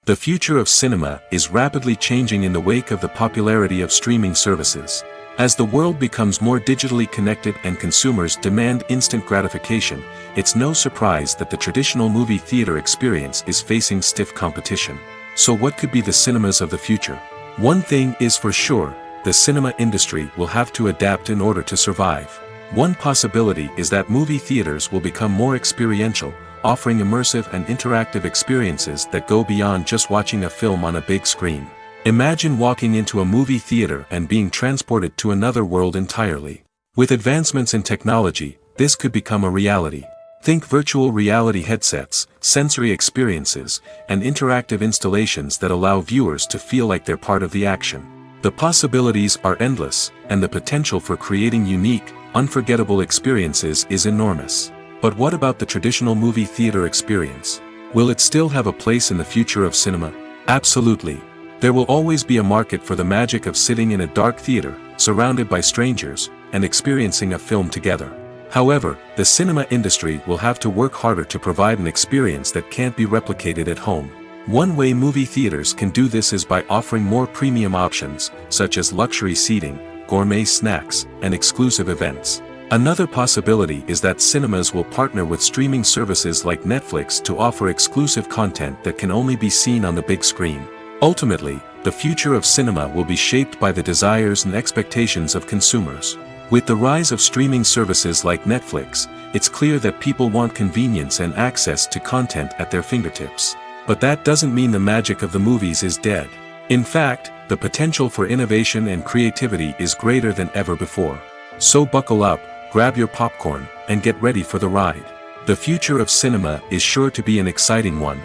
The future of cinema is rapidly changing in the wake of the popularity of streaming services. As the world becomes more digitally connected and consumers demand instant gratification, it's no surprise that the traditional movie theater experience is facing stiff competition. So what could be the cinemas of the future? One thing is for sure, the cinema industry will have to adapt in order to survive. One possibility is that movie theaters will become more experiential, offering immersive and interactive experiences that go beyond just watching a film on a big screen. Imagine walking into a movie theater and being transported to another world entirely. With advancements in technology, this could become a reality. Think virtual reality headsets, sensory experiences, and interactive installations that allow viewers to feel like they're part of the action. The possibilities are endless, and the potential for creating unique, unforgettable experiences is enormous. But what about the traditional movie theater experience? Will it still have a place in the future of cinema? Absolutely. There will always be a market for the magic of sitting in a dark theater, surrounded by strangers, and experiencing a film together. However, the cinema industry will have to work harder to provide an experience that can't be replicated at home. One way movie theaters can do this is by offering more premium options, such as luxury seating, gourmet snacks, and exclusive events. Another possibility is that cinemas will partner with streaming services like Netflix to offer exclusive content that can only be seen on the big screen. Ultimately, the future of cinema will be shaped by the desires and expectations of consumers. With the rise of streaming services like Netflix, it's clear that people want convenience and access to content at their fingertips. But that doesn't mean the magic of the movies is dead. In fact, the potential for innovation and creativity is greater than ever before. So buckle up, grab your popcorn, and get ready for the ride. The future of cinema is sure to be an exciting one.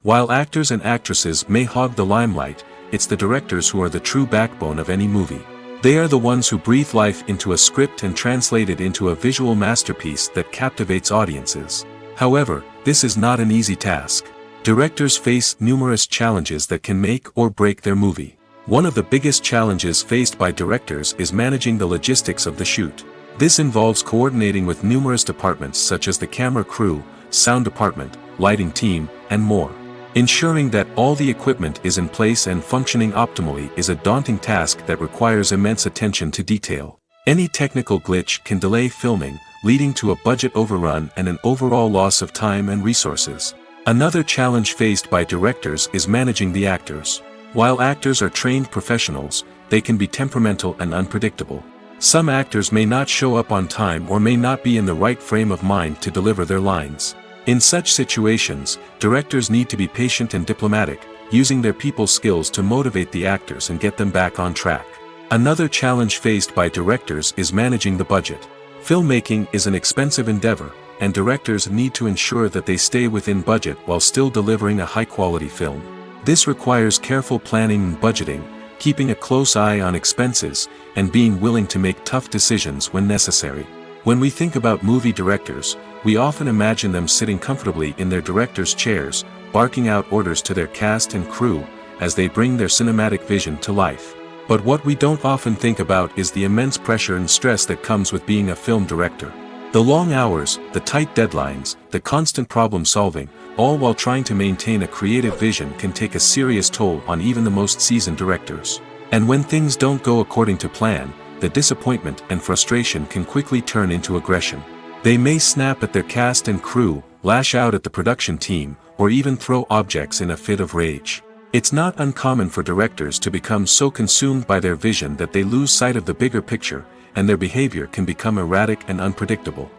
While actors and actresses may hog the limelight, it's the directors who are the true backbone of any movie. They are the ones who breathe life into a script and translate it into a visual masterpiece that captivates audiences. However, this is not an easy task. Directors face numerous challenges that can make or break their movie. One of the biggest challenges faced by directors is managing the logistics of the shoot. This involves coordinating with numerous departments such as the camera crew, sound department, lighting team, and more. Ensuring that all the equipment is in place and functioning optimally is a daunting task that requires immense attention to detail. Any technical glitch can delay filming, leading to a budget overrun and an overall loss of time and resources. Another challenge faced by directors is managing the actors. While actors are trained professionals, they can be temperamental and unpredictable. Some actors may not show up on time or may not be in the right frame of mind to deliver their lines. In such situations, directors need to be patient and diplomatic, using their people skills to motivate the actors and get them back on track. Another challenge faced by directors is managing the budget. Filmmaking is an expensive endeavor, and directors need to ensure that they stay within budget while still delivering a high-quality film. This requires careful planning and budgeting, keeping a close eye on expenses, and being willing to make tough decisions when necessary. When we think about movie directors, we often imagine them sitting comfortably in their director's chairs, barking out orders to their cast and crew, as they bring their cinematic vision to life. But what we don't often think about is the immense pressure and stress that comes with being a film director. The long hours, the tight deadlines, the constant problem solving, all while trying to maintain a creative vision can take a serious toll on even the most seasoned directors. And when things don't go according to plan, the disappointment and frustration can quickly turn into aggression. They may snap at their cast and crew, lash out at the production team, or even throw objects in a fit of rage. It's not uncommon for directors to become so consumed by their vision that they lose sight of the bigger picture, and their behavior can become erratic and unpredictable.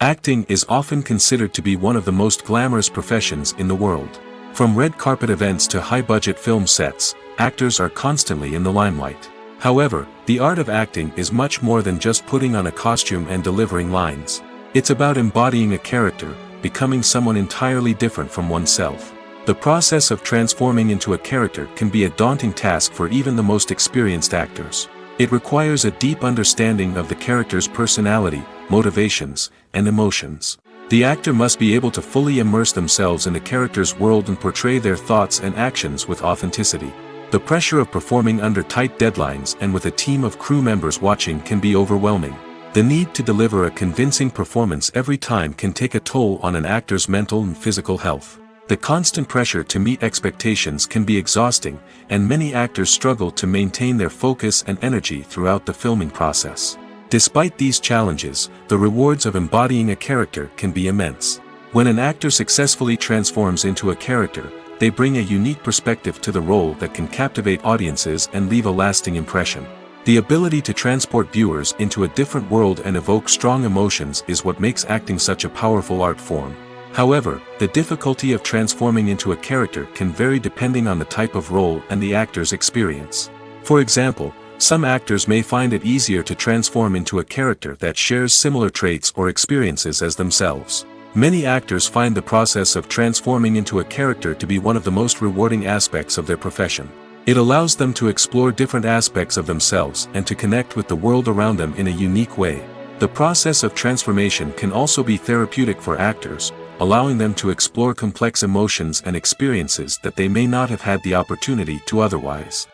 Acting is often considered to be one of the most glamorous professions in the world. From red carpet events to high-budget film sets, actors are constantly in the limelight. However, the art of acting is much more than just putting on a costume and delivering lines. It's about embodying a character, becoming someone entirely different from oneself. The process of transforming into a character can be a daunting task for even the most experienced actors. It requires a deep understanding of the character's personality, motivations, and emotions. The actor must be able to fully immerse themselves in the character's world and portray their thoughts and actions with authenticity. The pressure of performing under tight deadlines and with a team of crew members watching can be overwhelming. The need to deliver a convincing performance every time can take a toll on an actor's mental and physical health. The constant pressure to meet expectations can be exhausting, and many actors struggle to maintain their focus and energy throughout the filming process. Despite these challenges, the rewards of embodying a character can be immense. When an actor successfully transforms into a character, they bring a unique perspective to the role that can captivate audiences and leave a lasting impression. The ability to transport viewers into a different world and evoke strong emotions is what makes acting such a powerful art form. However, the difficulty of transforming into a character can vary depending on the type of role and the actor's experience. For example, some actors may find it easier to transform into a character that shares similar traits or experiences as themselves. Many actors find the process of transforming into a character to be one of the most rewarding aspects of their profession. It allows them to explore different aspects of themselves and to connect with the world around them in a unique way. The process of transformation can also be therapeutic for actors, allowing them to explore complex emotions and experiences that they may not have had the opportunity to otherwise.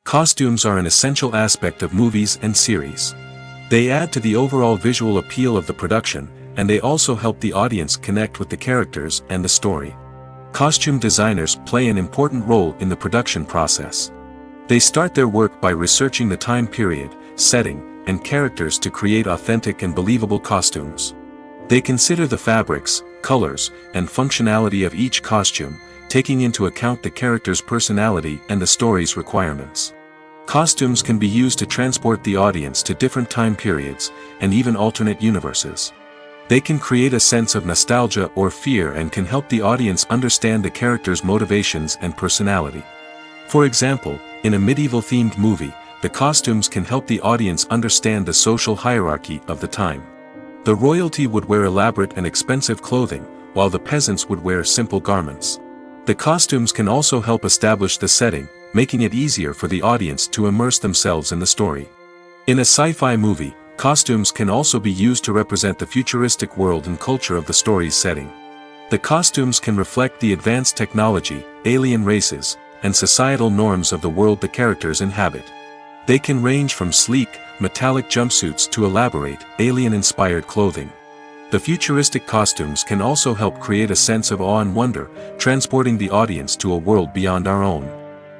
Costumes are an essential aspect of movies and series. They add to the overall visual appeal of the production, and they also help the audience connect with the characters and the story. Costume designers play an important role in the production process. They start their work by researching the time period, setting, and characters to create authentic and believable costumes. They consider the fabrics, colors, and functionality of each costume, taking into account the character's personality and the story's requirements. Costumes can be used to transport the audience to different time periods, and even alternate universes. They can create a sense of nostalgia or fear and can help the audience understand the character's motivations and personality. For example, in a medieval-themed movie, the costumes can help the audience understand the social hierarchy of the time. The royalty would wear elaborate and expensive clothing, while the peasants would wear simple garments. The costumes can also help establish the setting, making it easier for the audience to immerse themselves in the story. In a sci-fi movie, costumes can also be used to represent the futuristic world and culture of the story's setting. The costumes can reflect the advanced technology, alien races, and societal norms of the world the characters inhabit. They can range from sleek, metallic jumpsuits to elaborate, alien-inspired clothing. The futuristic costumes can also help create a sense of awe and wonder, transporting the audience to a world beyond our own.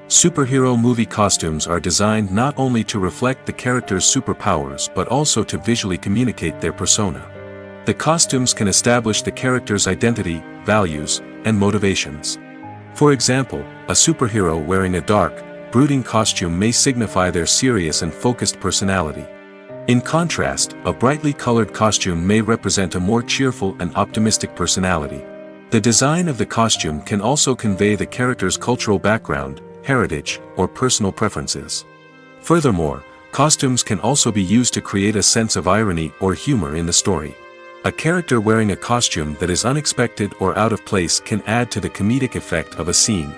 Superhero movie costumes are designed not only to reflect the character's superpowers but also to visually communicate their persona. The costumes can establish the character's identity, values, and motivations. For example, a superhero wearing a dark, brooding costume may signify their serious and focused personality. In contrast, a brightly colored costume may represent a more cheerful and optimistic personality. The design of the costume can also convey the character's cultural background, heritage, or personal preferences. Furthermore, costumes can also be used to create a sense of irony or humor in the story. A character wearing a costume that is unexpected or out of place can add to the comedic effect of a scene.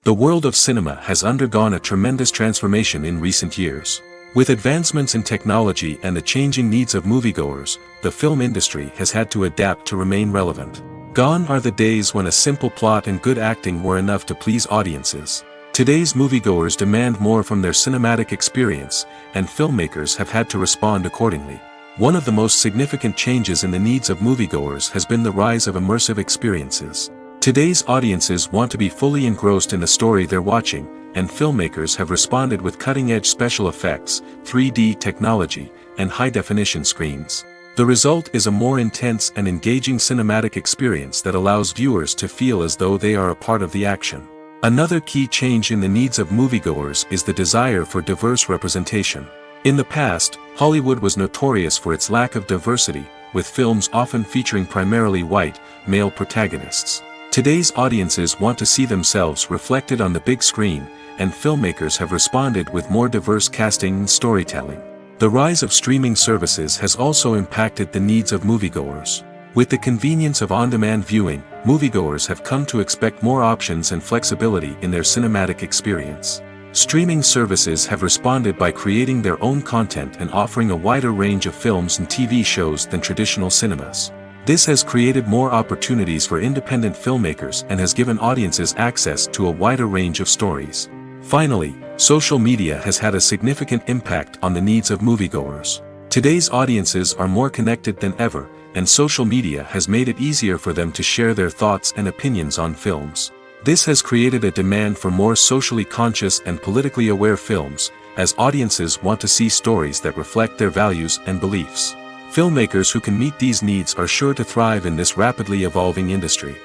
The world of cinema has undergone a tremendous transformation in recent years. With advancements in technology and the changing needs of moviegoers, the film industry has had to adapt to remain relevant. Gone are the days when a simple plot and good acting were enough to please audiences. Today's moviegoers demand more from their cinematic experience, and filmmakers have had to respond accordingly. One of the most significant changes in the needs of moviegoers has been the rise of immersive experiences. Today's audiences want to be fully engrossed in the story they're watching, and filmmakers have responded with cutting-edge special effects, 3D technology, and high-definition screens. The result is a more intense and engaging cinematic experience that allows viewers to feel as though they are a part of the action. Another key change in the needs of moviegoers is the desire for diverse representation. In the past, Hollywood was notorious for its lack of diversity, with films often featuring primarily white, male protagonists. Today's audiences want to see themselves reflected on the big screen, and filmmakers have responded with more diverse casting and storytelling. The rise of streaming services has also impacted the needs of moviegoers. With the convenience of on-demand viewing, moviegoers have come to expect more options and flexibility in their cinematic experience. Streaming services have responded by creating their own content and offering a wider range of films and TV shows than traditional cinemas. This has created more opportunities for independent filmmakers and has given audiences access to a wider range of stories. Finally, social media has had a significant impact on the needs of moviegoers. Today's audiences are more connected than ever, and social media has made it easier for them to share their thoughts and opinions on films. This has created a demand for more socially conscious and politically aware films, as audiences want to see stories that reflect their values and beliefs. Filmmakers who can meet these needs are sure to thrive in this rapidly evolving industry.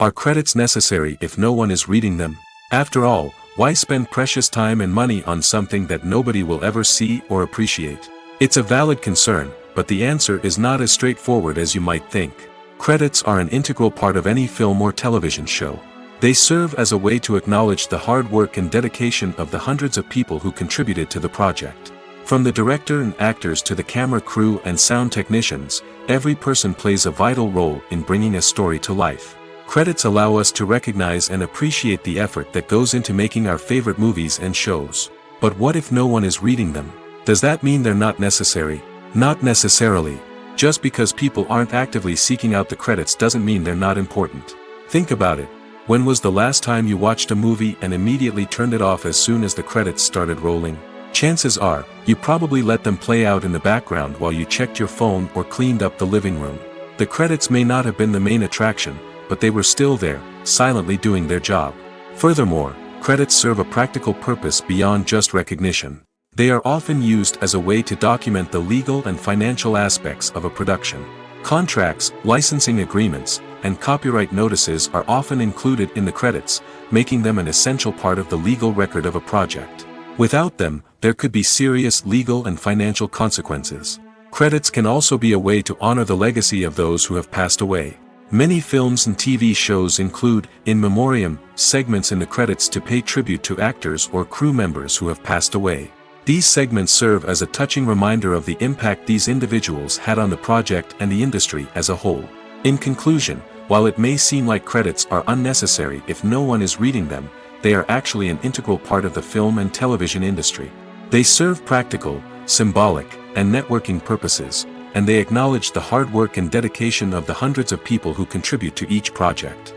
Are credits necessary if no one is reading them? After all, why spend precious time and money on something that nobody will ever see or appreciate? It's a valid concern, but the answer is not as straightforward as you might think. Credits are an integral part of any film or television show. They serve as a way to acknowledge the hard work and dedication of the hundreds of people who contributed to the project. From the director and actors to the camera crew and sound technicians, every person plays a vital role in bringing a story to life. Credits allow us to recognize and appreciate the effort that goes into making our favorite movies and shows. But what if no one is reading them? Does that mean they're not necessary? Not necessarily. Just because people aren't actively seeking out the credits doesn't mean they're not important. Think about it. When was the last time you watched a movie and immediately turned it off as soon as the credits started rolling? Chances are, you probably let them play out in the background while you checked your phone or cleaned up the living room. The credits may not have been the main attraction, but they were still there, silently doing their job. Furthermore, credits serve a practical purpose beyond just recognition. They are often used as a way to document the legal and financial aspects of a production. Contracts, licensing agreements, and copyright notices are often included in the credits, making them an essential part of the legal record of a project. Without them, there could be serious legal and financial consequences. Credits can also be a way to honor the legacy of those who have passed away. Many films and TV shows include, in memoriam, segments in the credits to pay tribute to actors or crew members who have passed away. These segments serve as a touching reminder of the impact these individuals had on the project and the industry as a whole. In conclusion, while it may seem like credits are unnecessary if no one is reading them, they are actually an integral part of the film and television industry. They serve practical, symbolic, and networking purposes, and they acknowledge the hard work and dedication of the hundreds of people who contribute to each project.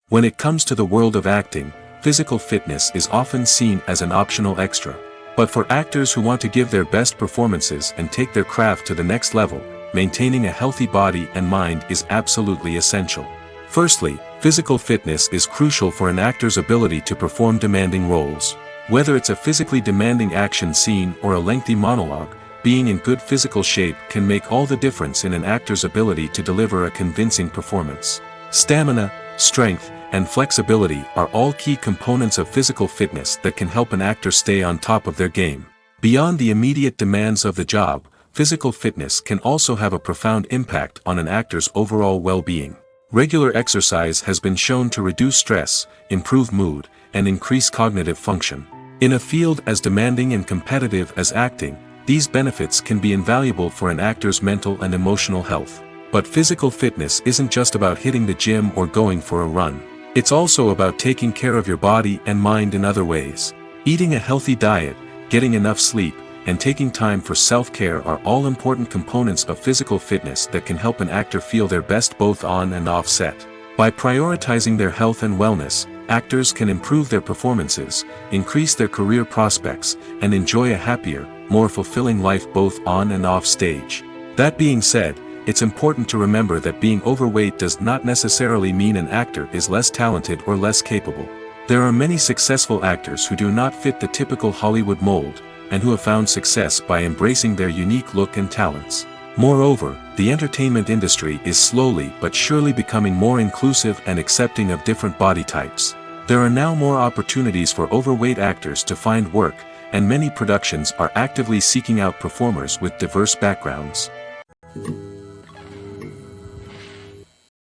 When it comes to the world of acting, physical fitness is often seen as an optional extra. But for actors who want to give their best performances and take their craft to the next level, maintaining a healthy body and mind is absolutely essential. Firstly, physical fitness is crucial for an actor's ability to perform demanding roles. Whether it's a physically demanding action scene or a lengthy monologue, being in good physical shape can make all the difference in an actor's ability to deliver a convincing performance. Stamina, strength, and flexibility are all key components of physical fitness that can help an actor stay on top of their game. Beyond the immediate demands of the job, physical fitness can also have a profound impact on an actor's overall well-being. Regular exercise has been shown to reduce stress, improve mood, and increase cognitive function. In a field as demanding and competitive as acting, these benefits can be invaluable for an actor's mental and emotional health. But physical fitness isn't just about hitting the gym or going for a run. It's also about taking care of your body and mind in other ways. Eating a healthy diet, getting enough sleep, and taking time for self-care are all important components of physical fitness that can help an actor feel their best both on and off set. By prioritizing their health and wellness, actors can improve their performances, increase their career prospects, and enjoy a happier, more fulfilling life both on and off stage. That being said, it's important to remember that being overweight does not necessarily mean an actor is less talented or less capable. There are many successful actors who do not fit the typical Hollywood mold, and who have found success by embracing their unique look and talents. Moreover, the entertainment industry is slowly but surely becoming more inclusive and accepting of different body types. There are now more opportunities for overweight actors to find work, and many productions are actively seeking out performers with diverse backgrounds.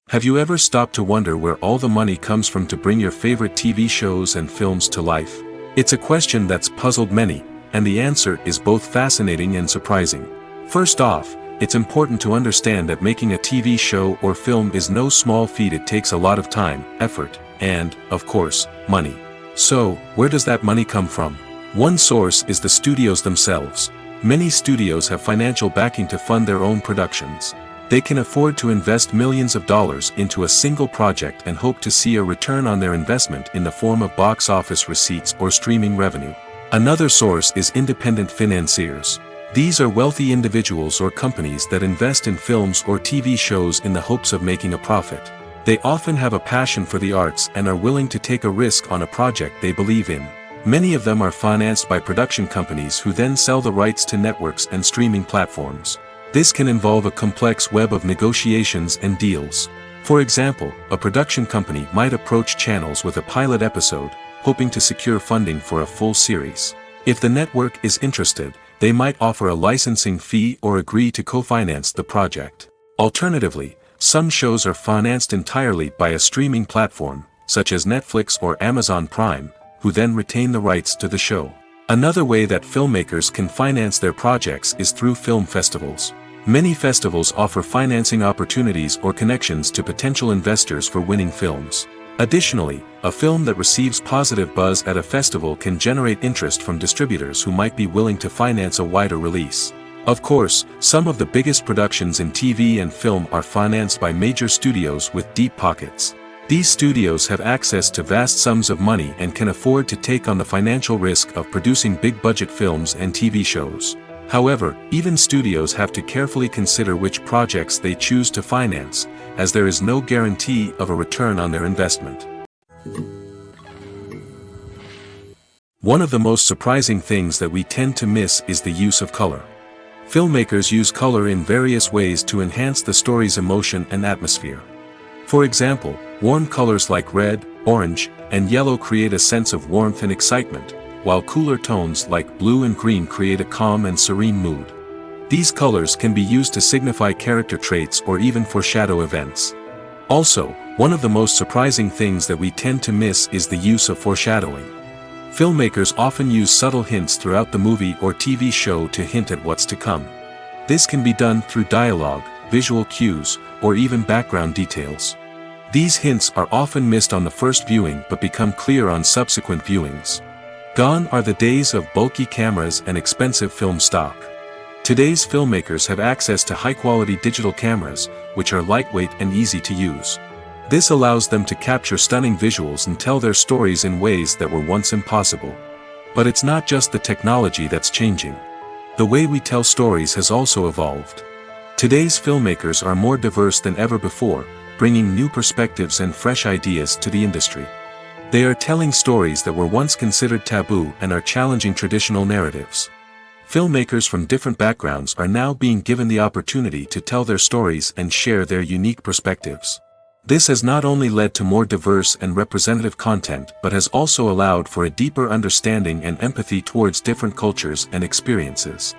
Have you ever stopped to wonder where all the money comes from to bring your favorite TV shows and films to life? It's a question that's puzzled many, and the answer is both fascinating and surprising. First off, it's important to understand that making a TV show or film is no small feat. It takes a lot of time, effort, and, of course, money. So, where does that money come from? One source is the studios themselves. Many studios have financial backing to fund their own productions. They can afford to invest millions of dollars into a single project and hope to see a return on their investment in the form of box office receipts or streaming revenue. Another source is independent financiers. These are wealthy individuals or companies that invest in films or TV shows in the hopes of making a profit. They often have a passion for the arts and are willing to take a risk on a project they believe in. Many of them are financed by production companies who then sell the rights to networks and streaming platforms. This can involve a complex web of negotiations and deals. For example, a production company might approach channels with a pilot episode, hoping to secure funding for a full series. If the network is interested, they might offer a licensing fee or agree to co-finance the project. Alternatively, some shows are financed entirely by a streaming platform, such as Netflix or Amazon Prime, who then retain the rights to the show. Another way that filmmakers can finance their projects is through film festivals. Many festivals offer financing opportunities or connections to potential investors for winning films. Additionally, a film that receives positive buzz at a festival can generate interest from distributors who might be willing to finance a wider release. Of course, some of the biggest productions in TV and film are financed by major studios with deep pockets. These studios have access to vast sums of money and can afford to take on the financial risk of producing big-budget films and TV shows. However, even studios have to carefully consider which projects they choose to finance, as there is no guarantee of a return on their investment. One of the most surprising things that we tend to miss is the use of color. Filmmakers use color in various ways to enhance the story's emotion and atmosphere. For example, warm colors like red, orange, and yellow create a sense of warmth and excitement, while cooler tones like blue and green create a calm and serene mood. These colors can be used to signify character traits or even foreshadow events. Also, one of the most surprising things that we tend to miss is the use of foreshadowing. Filmmakers often use subtle hints throughout the movie or TV show to hint at what's to come. This can be done through dialogue, visual cues, or even background details. These hints are often missed on the first viewing but become clear on subsequent viewings. Gone are the days of bulky cameras and expensive film stock. Today's filmmakers have access to high-quality digital cameras, which are lightweight and easy to use. This allows them to capture stunning visuals and tell their stories in ways that were once impossible. But it's not just the technology that's changing. The way we tell stories has also evolved. Today's filmmakers are more diverse than ever before, bringing new perspectives and fresh ideas to the industry. They are telling stories that were once considered taboo and are challenging traditional narratives. Filmmakers from different backgrounds are now being given the opportunity to tell their stories and share their unique perspectives. This has not only led to more diverse and representative content but has also allowed for a deeper understanding and empathy towards different cultures and experiences.